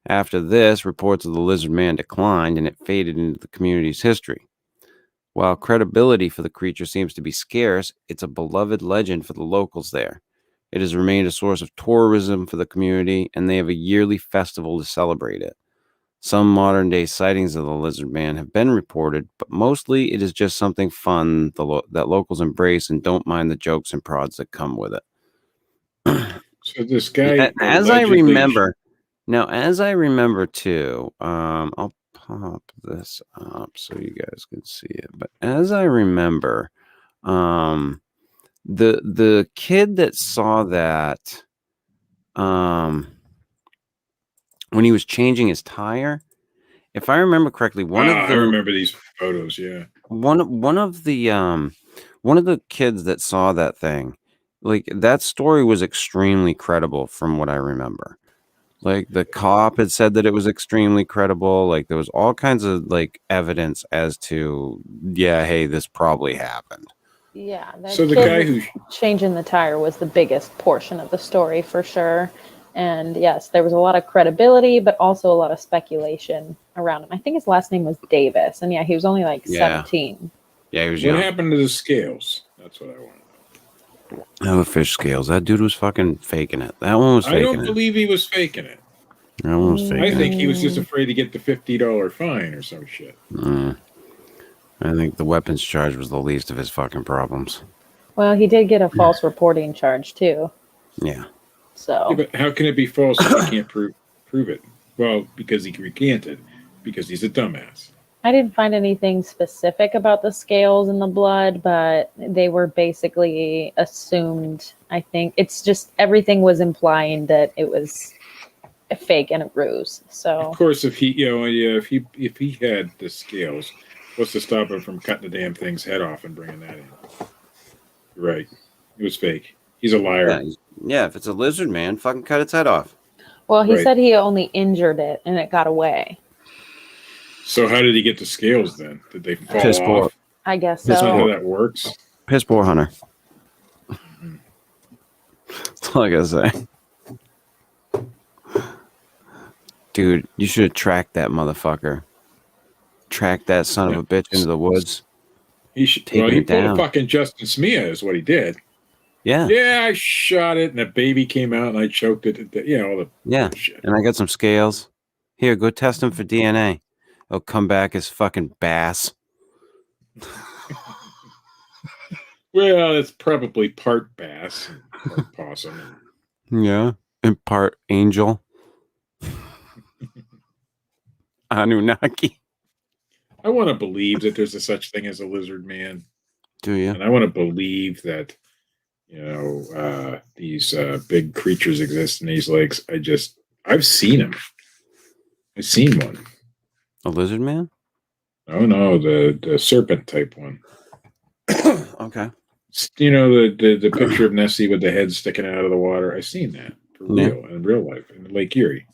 After this, reports of the lizard man declined and it faded into the community's history. While credibility for the creature seems to be scarce, it's a beloved legend for the locals there. It has remained a source of tourism for the community, and they have a yearly festival to celebrate it. Some modern-day sightings of the lizard man have been reported, but mostly it is just something fun that locals embrace and don't mind the jokes and prods that come with it. So this guy, as I remember too, I'll pop this up so you guys can see it. But as I remember, the kid that saw that, when he was changing his tire, if I remember correctly, I remember these photos. Yeah, one of the kids that saw that thing, like that story was extremely credible from what I remember. Like the cop had said that it was extremely credible. Like there was all kinds of like evidence as to, yeah, hey, this probably happened. Yeah. So the guy who changing the tire was the biggest portion of the story for sure. And yes, there was a lot of credibility, but also a lot of speculation around him. I think his last name was Davis. And yeah, he was only like 17. Yeah, he was young. young. What happened to the scales? That's what I want to know. The fish scales. That dude was fucking faking it. That one was faking it. I don't believe he was faking it. That one was faking it. I think he was just afraid to get the $50 fine or some shit. I think the weapons charge was the least of his fucking problems. Well, he did get a false reporting charge too. Yeah. So. Yeah, but how can it be false if he can't prove it? Well, because he recanted, because he's a dumbass. I didn't find anything specific about the scales and the blood, but they were basically assumed. I think it's just everything was implying that it was a fake and a ruse. So of course, if he had the scales, what's to stop him from cutting the damn thing's head off and bringing that in? You're right, it was fake. He's a liar. Yeah, if it's a lizard man, fucking cut its head off. Well, he said he only injured it and it got away. So how did he get the scales then? Did they fall Piss off? poor. I guess That's so. not how that works. Piss poor hunter. That's all I gotta say. Dude, you should have tracked that motherfucker. Track that son of a bitch into the woods. He pulled a fucking Justin Smia is what he did. Yeah. Yeah, I shot it and a baby came out and I choked it. All the shit. And I got some scales. Here, go test them for DNA. They'll come back as fucking bass. Well, it's probably part bass, part possum. Yeah, and part angel. Anunnaki. I want to believe that there's a such thing as a lizard man. Do you? And I want to believe that, these big creatures exist in these lakes. I've seen them. I've seen one. A lizard man? Oh no, the serpent type one. Okay. The picture of Nessie with the head sticking out of the water. I've seen that for real in real life in Lake Erie.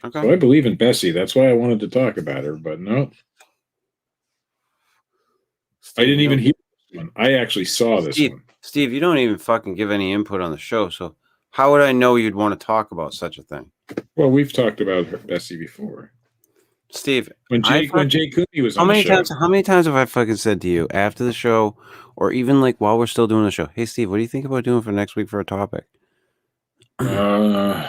Okay. So I believe in Bessie. That's why I wanted to talk about her, but no. I didn't even hear this one. I actually saw this one. Steve, you don't even fucking give any input on the show, so how would I know you'd want to talk about such a thing? Well, we've talked about Bessie before. Steve, when Jay Cooney was on the show. How many times have I fucking said to you after the show, or even like while we're still doing the show, hey Steve, what do you think about doing for next week for a topic? I'm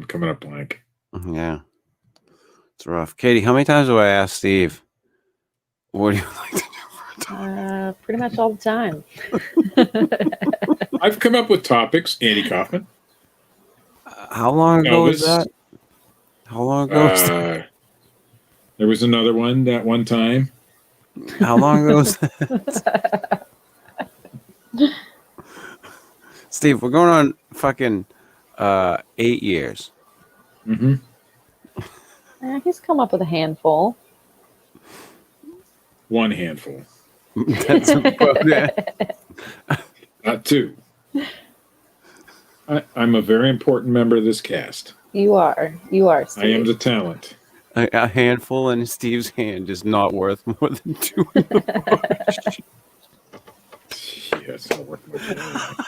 coming up blank. Yeah, it's rough. Katie, how many times do I ask Steve, what do you like to do for a topic? Pretty much all the time. I've come up with topics. Andy Kaufman. How long ago was that? How long ago was that? There was another one that one time. How long ago was that? Steve, we're going on fucking 8 years. Mm-hmm. He's come up with a handful. One handful, That's about it. not two. I'm a very important member of this cast. You are, Steve. I am the talent. A handful in Steve's hand is not worth more than two in the bush. Yeah, it's not worth much more.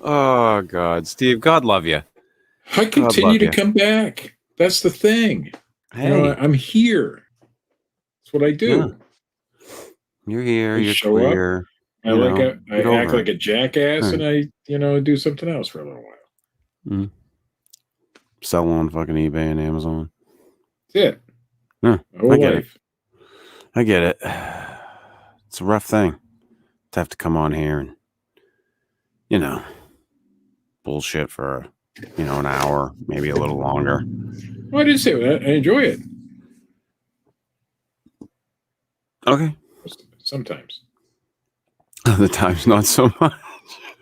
Oh God, Steve, God love you. I continue love to you. come back. That's the thing. Hey, You know, I'm here. That's what I do. Yeah. You're here. I You're show up. queer. I you like know, I get act over like it. a jackass, Right. and I do something else for a little while. Sell on fucking eBay and Amazon. That's it. Yeah, My whole I get life. I get it. It's a rough thing to have to come on here and, bullshit for, an hour, maybe a little longer. Well, I didn't say that. I enjoy it. Okay. Sometimes. Other times, not so much.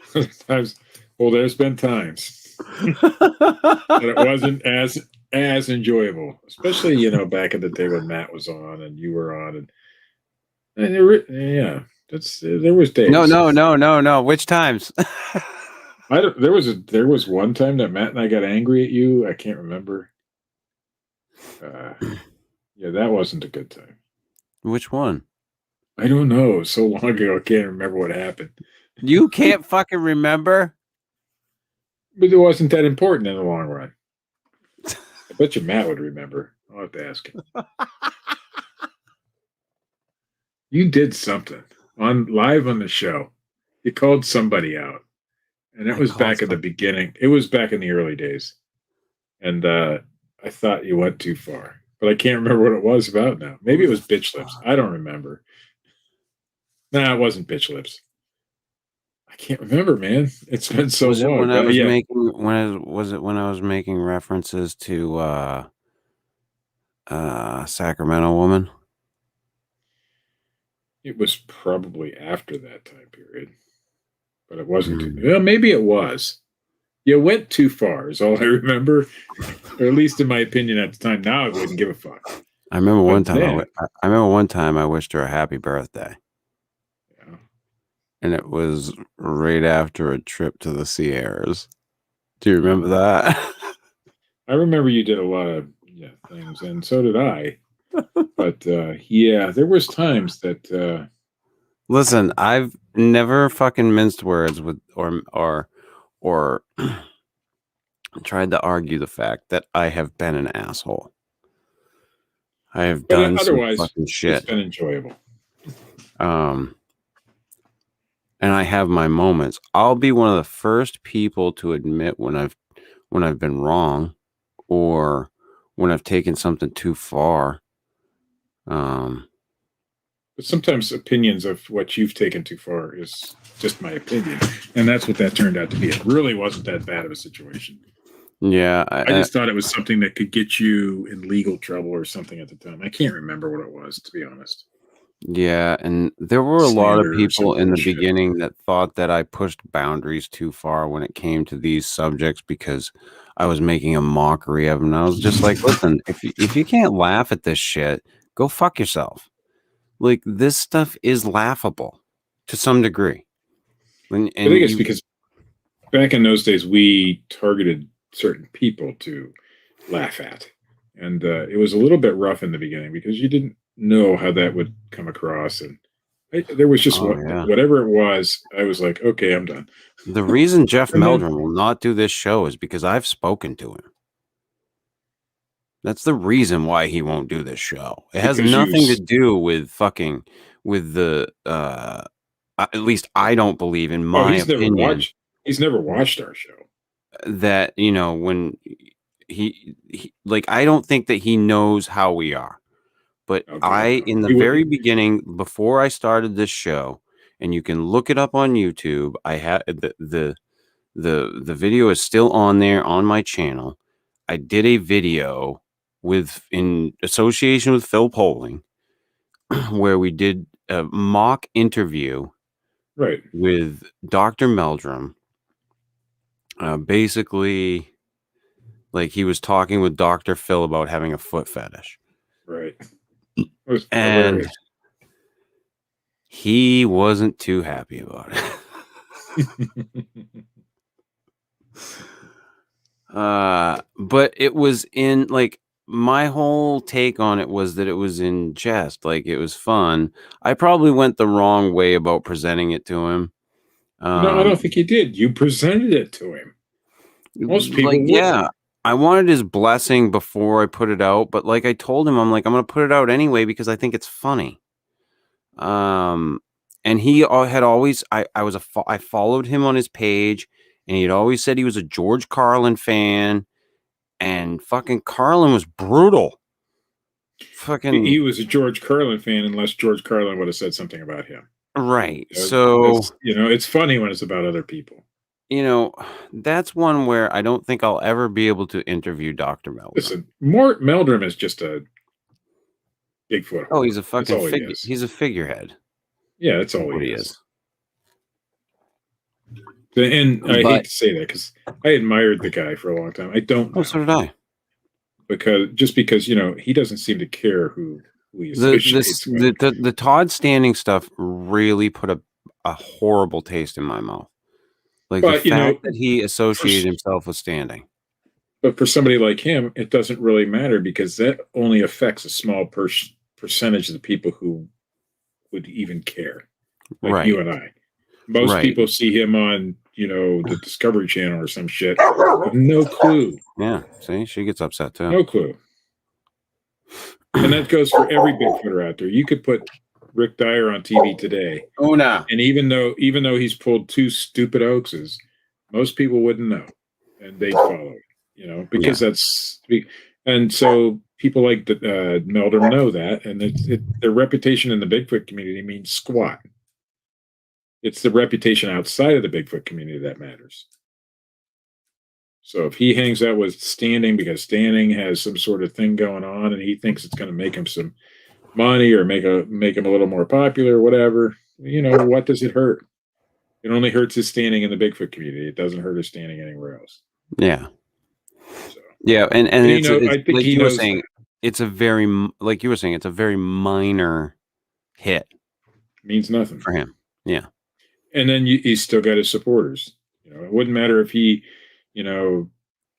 Sometimes. Well, there's been times that it wasn't as enjoyable, especially back in the day when Matt was on and you were on, and there was days. No. Which times? There was one time that Matt and I got angry at you. I can't remember. Yeah, that wasn't a good time. Which one? I don't know. So long ago, I can't remember what happened. You can't fucking remember? But it wasn't that important in the long run. I bet you Matt would remember. I'll have to ask him. You did something live on the show. You called somebody out. And it was back at the beginning. It was back in the early days. And I thought you went too far. But I can't remember what it was about now. Maybe it was bitch lips. I don't remember. Nah, it wasn't bitch lips. I can't remember, man. It's been so was long. It when I was when I was making references to Sacramento woman? It was probably after that time period. But it wasn't. Well, maybe it was. You went too far, is all I remember. Or at least in my opinion at the time. Now I wouldn't give a fuck. I remember one time. I remember one time I wished her a happy birthday. Yeah. And it was right after a trip to the Sierras. Do you remember that? I remember you did a lot of things, and so did I. But there was times that. Listen, I've never fucking minced words with or tried to argue the fact that I have been an asshole. I have done otherwise, some fucking shit. It's been enjoyable. And I have my moments. I'll be one of the first people to admit when I've been wrong or when I've taken something too far. But sometimes opinions of what you've taken too far is just my opinion. And that's what that turned out to be. It really wasn't that bad of a situation. Yeah. I just thought it was something that could get you in legal trouble or something at the time. I can't remember what it was, to be honest. Yeah, and there were a lot of people in the beginning that thought that I pushed boundaries too far when it came to these subjects because I was making a mockery of them. And I was just like, listen, if you can't laugh at this shit, go fuck yourself. Like, this stuff is laughable to some degree. And I think it's because back in those days, we targeted certain people to laugh at. And it was a little bit rough in the beginning because you didn't know how that would come across. And there was just whatever it was, I was like, okay, I'm done. The reason Jeff Meldrum will not do this show is because I've spoken to him. That's the reason why he won't do this show. It has nothing to do with the at least I don't believe, in my opinion. He's never watched our show. That, when he like, I don't think that he knows how we are. But in the very beginning, before I started this show, and you can look it up on YouTube, I had the video is still on there on my channel. I did a video in association with Phil Poling, where we did a mock interview with Dr. Meldrum Basically, like he was talking with Dr. Phil about having a foot fetish. Right. It was And hilarious. he wasn't too happy about it. But it was in like my whole take on it was that it was in jest, like it was fun. I probably went the wrong way about presenting it to him. No, I don't think you did. You presented it to him. Most people like, wouldn't. yeah, I wanted his blessing before I put it out, but like I told him, I'm like, I'm gonna put it out anyway because I think it's funny. And he had always, I followed him on his page, and he'd always said he was a George Carlin fan, and fucking Carlin was brutal. Fucking He was a George Carlin fan unless George Carlin would have said something about him. right. You know, So it's funny when it's about other people. That's one where I don't think I'll ever be able to interview Dr. Meldrum. Listen, Meldrum is just a Bigfoot. Oh, he's a fucking He figure. is. He's a figurehead. Yeah, that's all What he he is. is. And I hate to say that because I admired the guy for a long time. I don't. Oh, so did I. Because he doesn't seem to care who he associates with. The Todd Standing stuff really put a horrible taste in my mouth. Like But, the fact that he associated himself with Standing. But for somebody like him, it doesn't really matter because that only affects a small percentage of the people who would even care, like Right. you and I. Most people see him on, the Discovery Channel or some shit with no clue. Yeah, see, she gets upset too. No clue. And that goes for every Bigfooter out there. You could put Rick Dyer on TV today. Oh, no. And even though he's pulled two stupid hoaxes, most people wouldn't know, and they'd follow it, because and so people like Meldrum know that, and their reputation in the Bigfoot community means squat. It's the reputation outside of the Bigfoot community that matters. So if he hangs out with Standing because Standing has some sort of thing going on, and he thinks it's going to make him some money or make him a little more popular or whatever, what does it hurt? It only hurts his standing in the Bigfoot community. It doesn't hurt his standing anywhere else. Yeah. So, yeah, and it's I think like he you were knows saying, that. it's a very, like you were saying, it's a very minor hit. Means nothing for him. Yeah. And then he's still got his supporters. It wouldn't matter if he,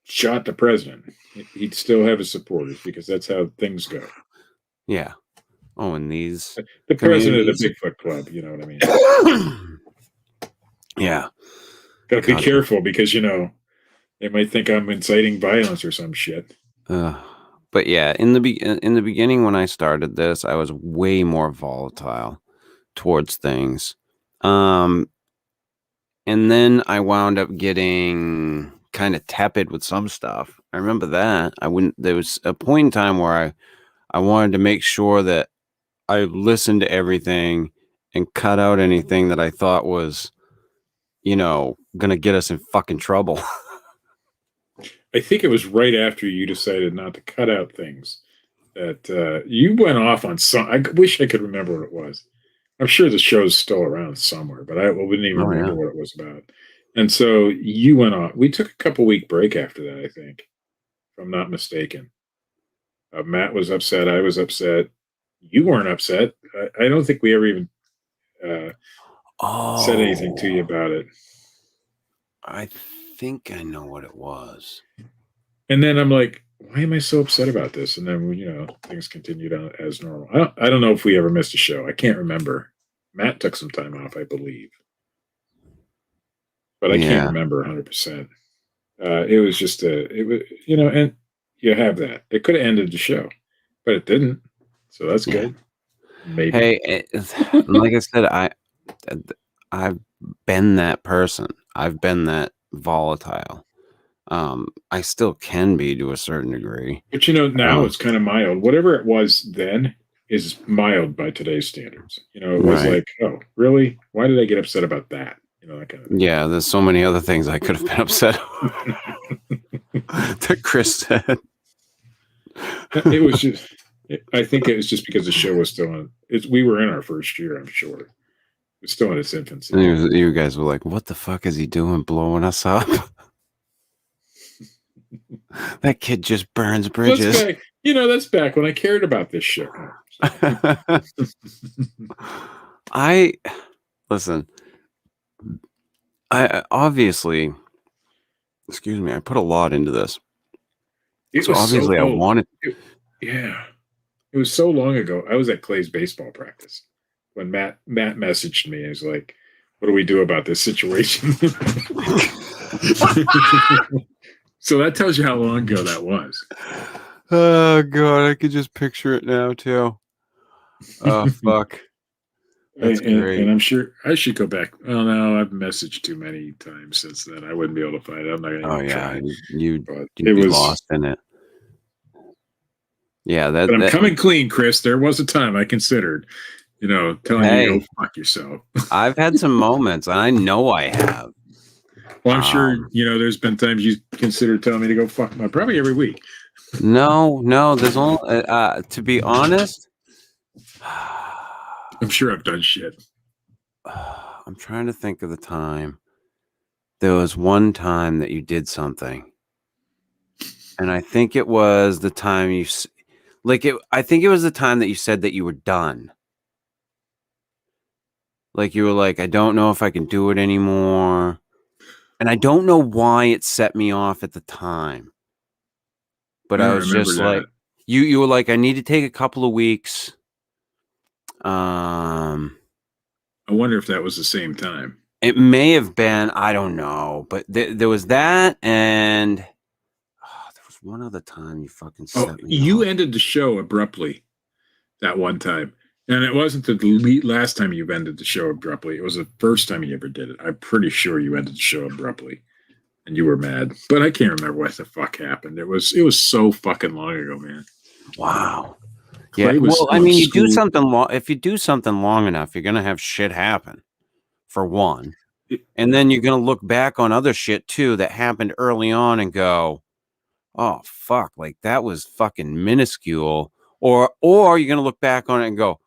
shot the president. He'd still have his supporters because that's how things go. Yeah. Oh, and these the president of the Bigfoot Club, you know what I mean? Yeah. Got to be careful because they might think I'm inciting violence or some shit. But yeah, in the beginning when I started this, I was way more volatile towards things. And then I wound up getting kind of tepid with some stuff. I remember that. There was a point in time where I wanted to make sure that I listened to everything and cut out anything that I thought was, gonna get us in fucking trouble. I think it was right after you decided not to cut out things that you went off on some. I wish I could remember what it was. I'm sure the show's still around somewhere, but I wouldn't even remember what it was about. And so you went off. We took a couple week break after that, I think, if I'm not mistaken. Matt was upset. I was upset. You weren't upset. I don't think we ever even said anything to you about it. I think I know what it was. And then I'm like, why am I so upset about this? And then, things continued on as normal. I don't know if we ever missed a show. I can't remember. Matt took some time off, I believe. But I can't remember 100%. It was just and you have that. It could have ended the show, but it didn't. So that's good. Maybe. Hey, like I said, I've been that person. I've been that volatile. I still can be to a certain degree. But now it's kind of mild. Whatever it was then is mild by today's standards. It was like, oh, really? Why did I get upset about that? That kind of thing. Yeah, there's so many other things I could have been upset that Chris said. It was just, I think it was just because the show was still on. We were in our first year, I'm sure. It was still in its infancy. And you guys were like, what the fuck is he doing blowing us up? That kid just burns That's bridges. back, that's back when I cared about this shit. I listen. I obviously, excuse me. I put a lot into this. It So was obviously, I wanted. yeah. It was so long ago. I was at Clay's baseball practice when Matt messaged me. He was like, "What do we do about this situation?" So that tells you how long ago that was. Oh god, I could just picture it now too. Oh fuck, that's great. And I'm sure I should go back. Oh no, I've messaged too many times since then. I wouldn't be able to find it. I'm not going to Oh even yeah, try. you'd But be it was lost in it. Yeah, But I'm coming clean, Chris. There was a time I considered, telling you to go fuck yourself. I've had some moments, and I know I have. Well, I'm sure there's been times you considered telling me to go fuck my probably every week. No, there's only to be honest. I'm sure I've done shit. I'm trying to think of the time. There was one time that you did something, and I think it was the time you I think it was the time that you said that you were done. Like you were like, I don't know if I can do it anymore. And I don't know why it set me off at the time. But I was just like, you were like, I need to take a couple of weeks. I wonder if that was the same time. It may have been, I don't know. But there was that, and there was one other time you fucking set me off. You ended the show abruptly that one time. And it wasn't the last time you've ended the show abruptly. It was the first time you ever did it. I'm pretty sure you ended the show abruptly, and you were mad. But I can't remember what the fuck happened. It was so fucking long ago, man. Wow. Yeah. Well, I mean, you do something long. If you do something long enough, you're gonna have shit happen. For one, and then you're gonna look back on other shit too that happened early on and go, "Oh fuck!" Like that was fucking minuscule. Or you're gonna look back on it and go,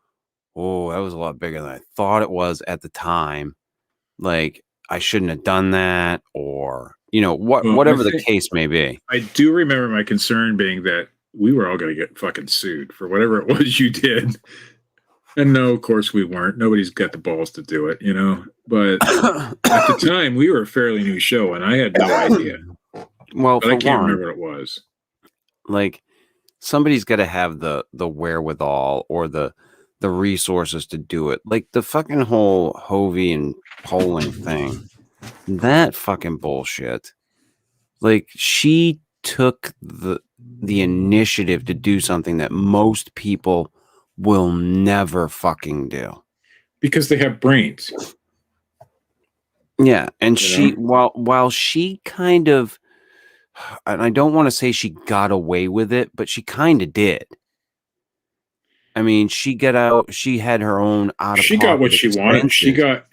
oh, that was a lot bigger than I thought it was at the time. Like, I shouldn't have done that, or, whatever the case may be. I do remember my concern being that we were all going to get fucking sued for whatever it was you did. And no, of course we weren't. Nobody's got the balls to do it, But at the time, we were a fairly new show, and I had no idea. Well, but I can't remember what it was. Like, somebody's got to have the wherewithal or the resources to do it. Like the fucking whole Hovey and polling thing, that fucking bullshit. Like she took the initiative to do something that most people will never fucking do because they have brains. Yeah, and she while she kind of, and I don't want to say she got away with it, but she kind of did. I mean, she got out. She had her own out of. She got what she wanted. She got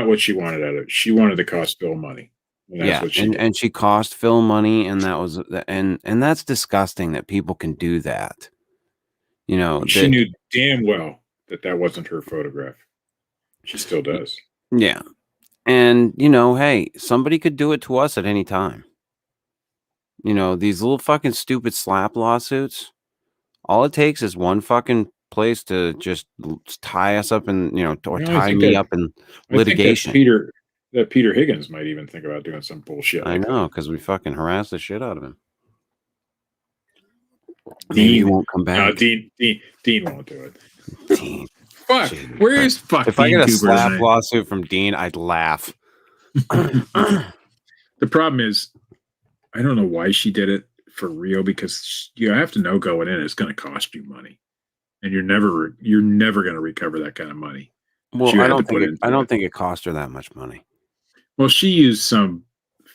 what she wanted out of it. She wanted to cost Phil money. And that's what she and she cost Phil money, and that was and that's disgusting that people can do that. She knew damn well that wasn't her photograph. She still does. Yeah, and hey, somebody could do it to us at any time. These little fucking stupid slap lawsuits. All it takes is one fucking place to just tie us up and or tie me up in litigation. I think that Peter Higgins might even think about doing some bullshit. I know, because we fucking harassed the shit out of him. Dean won't come back. No, Dean won't do it. Dean, fuck. Where is fuck? If I get a slap lawsuit from Dean, I'd laugh. The problem is, I don't know why she did it for real, because you have to know going in it's going to cost you money, and you're never going to recover that kind of money. Well, I don't think it cost her that much money. Well, she used some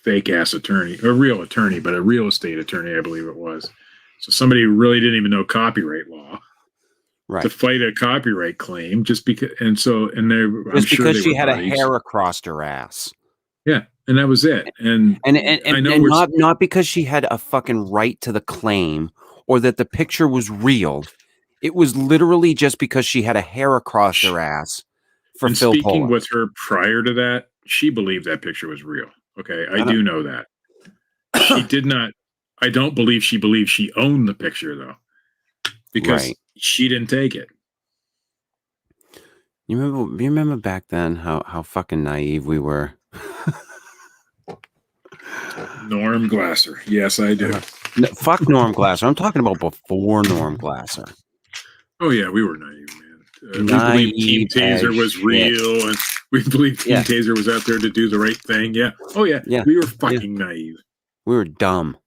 fake ass attorney, a real attorney, but a real estate attorney, I believe it was. So somebody who really didn't even know copyright law, right, to fight a copyright claim just because. And because she had a hair across her ass. Yeah. And that was it. And not because she had a fucking right to the claim or that the picture was real. It was literally just because she had a hair across her ass for Phil Pollak. Speaking with her prior to that, she believed that picture was real. Okay. I do know that. She did not. I don't believe she believes she owned the picture though, because Right. she didn't take it. You remember back then how fucking naive we were? Norm Glasser. Yes, I do. No, fuck Norm Glasser. I'm talking about before Norm Glasser. Oh yeah, we were naive, man. We Naive believed Team Taser as was shit. real, and we believed Team Yeah. Taser was out there to do the right thing. Yeah. Oh yeah. Yeah. We were fucking naive. We were dumb.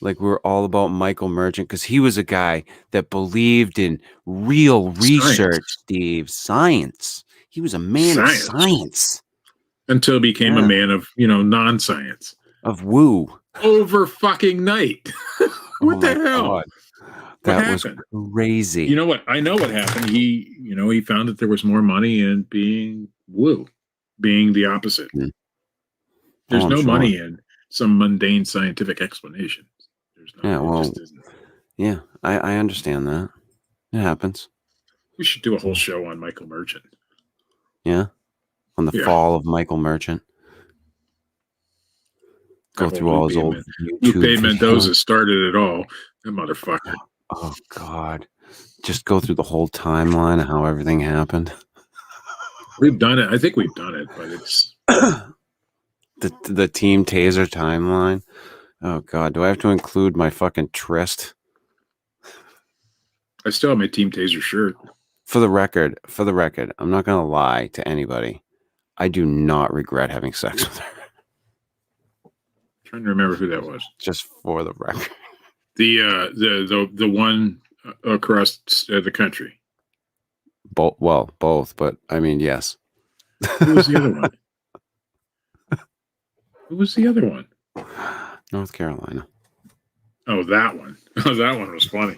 Like, we were all about Michael Merchant because he was a guy that believed in real research, Steve. Science. He was a man of science. Until he became a man of, non-science. Of woo. Over fucking night. What the hell? God. That was crazy. You know what? I know what happened. He found that there was more money in being woo, being the opposite. There's no money in some mundane scientific explanation. There's no. Yeah, well, yeah, I understand that. It happens. We should do a whole show on Michael Merchant. Yeah, on the fall of Michael Merchant. Go through all his old YouTube Lupe Mendoza started it all. That motherfucker. Oh God! Just go through the whole timeline of how everything happened. We've done it. I think we've done it, but it's the Team Taser timeline. Oh God! Do I have to include my fucking tryst? I still have my Team Taser shirt. For the record, I'm not gonna lie to anybody. I do not regret having sex with her. Trying to remember who that was. Just for the record. The one across the country. Both, but I mean, yes. Who was the other one? Who was the other one? North Carolina. Oh, that one. Oh, that one was funny.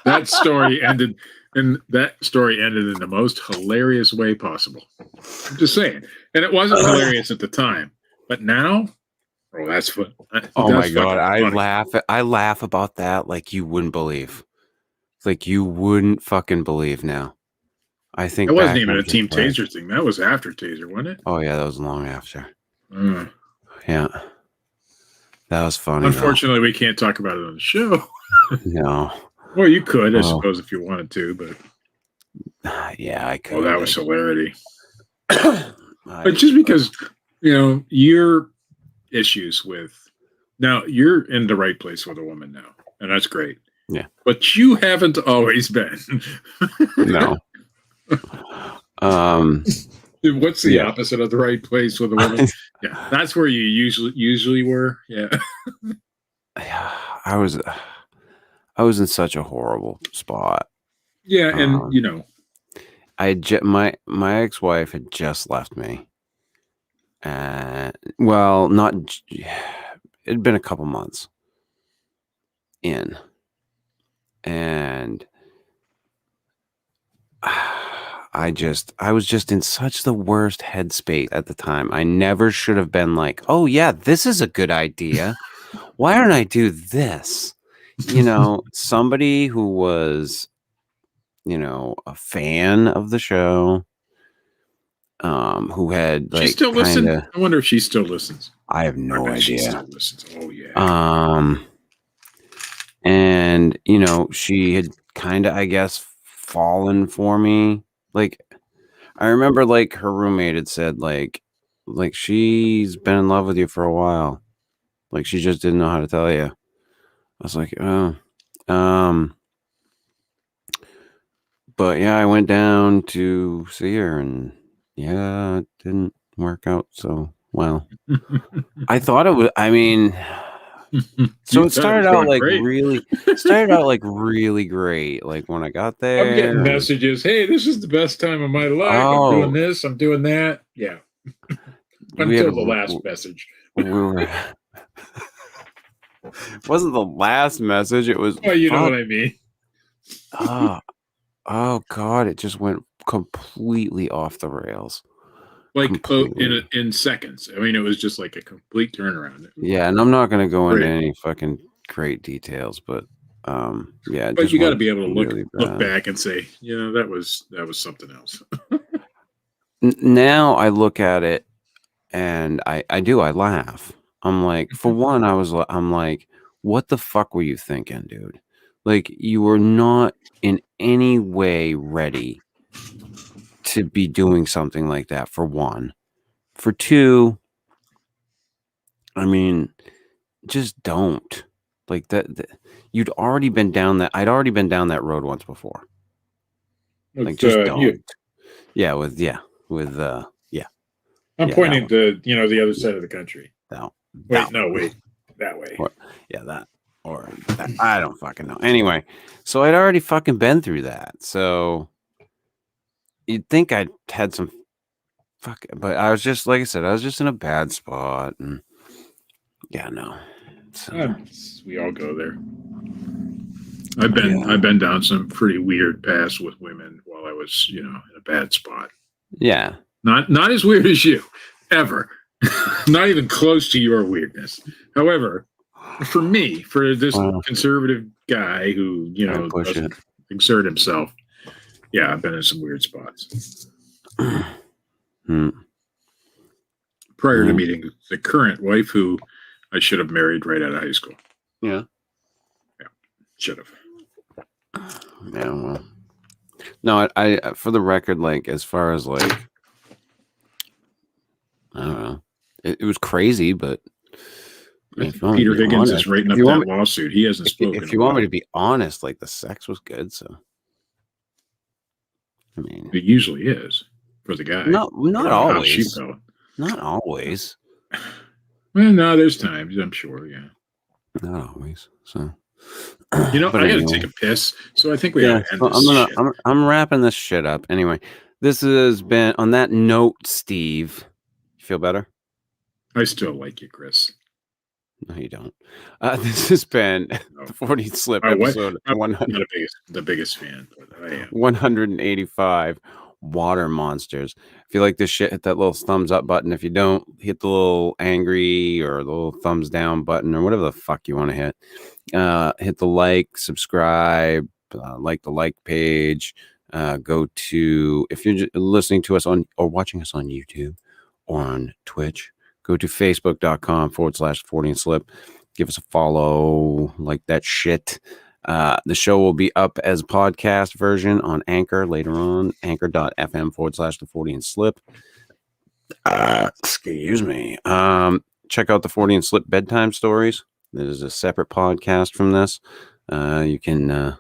That story ended in the most hilarious way possible. I'm just saying. And it wasn't hilarious at the time. But now, that's fun. Oh my God, I laugh about that like you wouldn't believe. Like you wouldn't fucking believe now. I think it wasn't even a Team Taser thing. That was after Taser, wasn't it? Oh yeah, that was long after. Yeah, that was funny. Unfortunately, we can't talk about it on the show. No. Well, you could, I suppose, if you wanted to, but yeah, I could. Oh, that was hilarity. But just because your issues with now, you're in the right place with a woman now, and that's great. Yeah, but you haven't always been. No. What's the opposite of the right place with a woman? Yeah, that's where you usually were. Yeah. Yeah, I was in such a horrible spot. Yeah, and my ex-wife had just left me. Well, it'd been a couple months in, and I was just in such the worst headspace at the time. I never should have been like, oh yeah, this is a good idea. Why don't I do this? Somebody who was, a fan of the show, who had she still listens. I wonder if she still listens. I have no idea. She still listens. Oh yeah. And she had kind of, I guess, fallen for me. Like, I remember, like, her roommate had said, like she's been in love with you for a while. Like, she just didn't know how to tell you. I was like, oh, but yeah, I went down to see her, and yeah, it didn't work out so well. I thought it was. I mean, so it started out like really great. Like when I got there, I'm getting messages. Hey, this is the best time of my life. I'm doing this. I'm doing that. Yeah. Until the last message. Wasn't the last message? It was. Oh, you know what I mean. Oh God! It just went completely off the rails. Like in seconds. I mean, it was just like a complete turnaround. Yeah, and I'm not going to go into any fucking great details, but yeah. But you got to be able to look back and say, that was something else. Now I look at it, and I laugh. I'm like, for one, I'm like, what the fuck were you thinking, dude? Like, you were not in any way ready to be doing something like that, for one. For two, I mean, just don't. Like you'd already been down that. I'd already been down that road once before. Like, just don't. You. Yeah, with I'm yeah, pointing to the other side of the country. that, Wait, that way. Or, yeah, that or that. I don't fucking know. Anyway, so I'd already fucking been through that. So you'd think I'd had some but I was just, like I said, I was just in a bad spot, and yeah, no. So, we all go there. I've been down some pretty weird paths with women while I was, in a bad spot. Yeah. Not as weird as you, ever. Not even close to your weirdness. However, for me, for this conservative guy who, doesn't exert himself, yeah, I've been in some weird spots. Prior to meeting the current wife, who I should have married right out of high school. Yeah. Yeah, should have. Yeah, well. No, I for the record, like, as far as, like, I don't know. It was crazy, but Peter Higgins is writing up that lawsuit. He hasn't spoken. If you want me to be honest, like, the sex was good, so I mean, it usually is for the guy. Not always. Felt. Not always. Well, no, there's times, I'm sure. Yeah. Not always. So, I got to take a piss, so I think we have to end this shit. I'm wrapping this shit up. Anyway, this has been, on that note, Steve. You feel better? I still like you, Chris. No, you don't. This has been the 40 Slip episode. I'm not the biggest fan, but I am. 185 Water Monsters. If you like this shit, hit that little thumbs up button. If you don't, hit the little angry or the little thumbs down button or whatever the fuck you want to hit. Hit the like, subscribe, like the like page. Go to, if you're listening to us on or watching us on YouTube or on Twitch, go to facebook.com/Fortean Slip. Give us a follow, like that shit. The show will be up as a podcast version on Anchor later on, anchor.fm/the Fortean Slip. Excuse me. Check out the Fortean Slip bedtime stories. This is a separate podcast from this. You can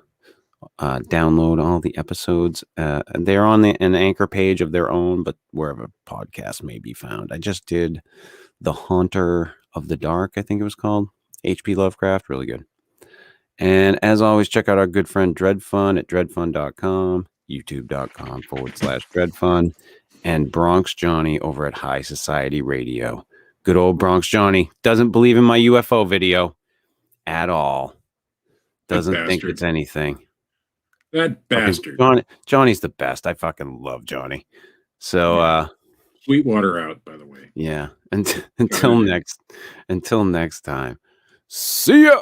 download all the episodes. They're on an Anchor page of their own, but wherever podcasts may be found. I just did The Haunter of the Dark, I think it was called. H.P. Lovecraft, really good. And as always, check out our good friend Dreadfun at dreadfun.com, youtube.com/Dreadfun, and Bronx Johnny over at High Society Radio. Good old Bronx Johnny doesn't believe in my UFO video at all. Doesn't think it's anything. That bastard. Johnny's the best. I fucking love Johnny. So, Sweetwater out, by the way. Yeah. Until next time. See ya.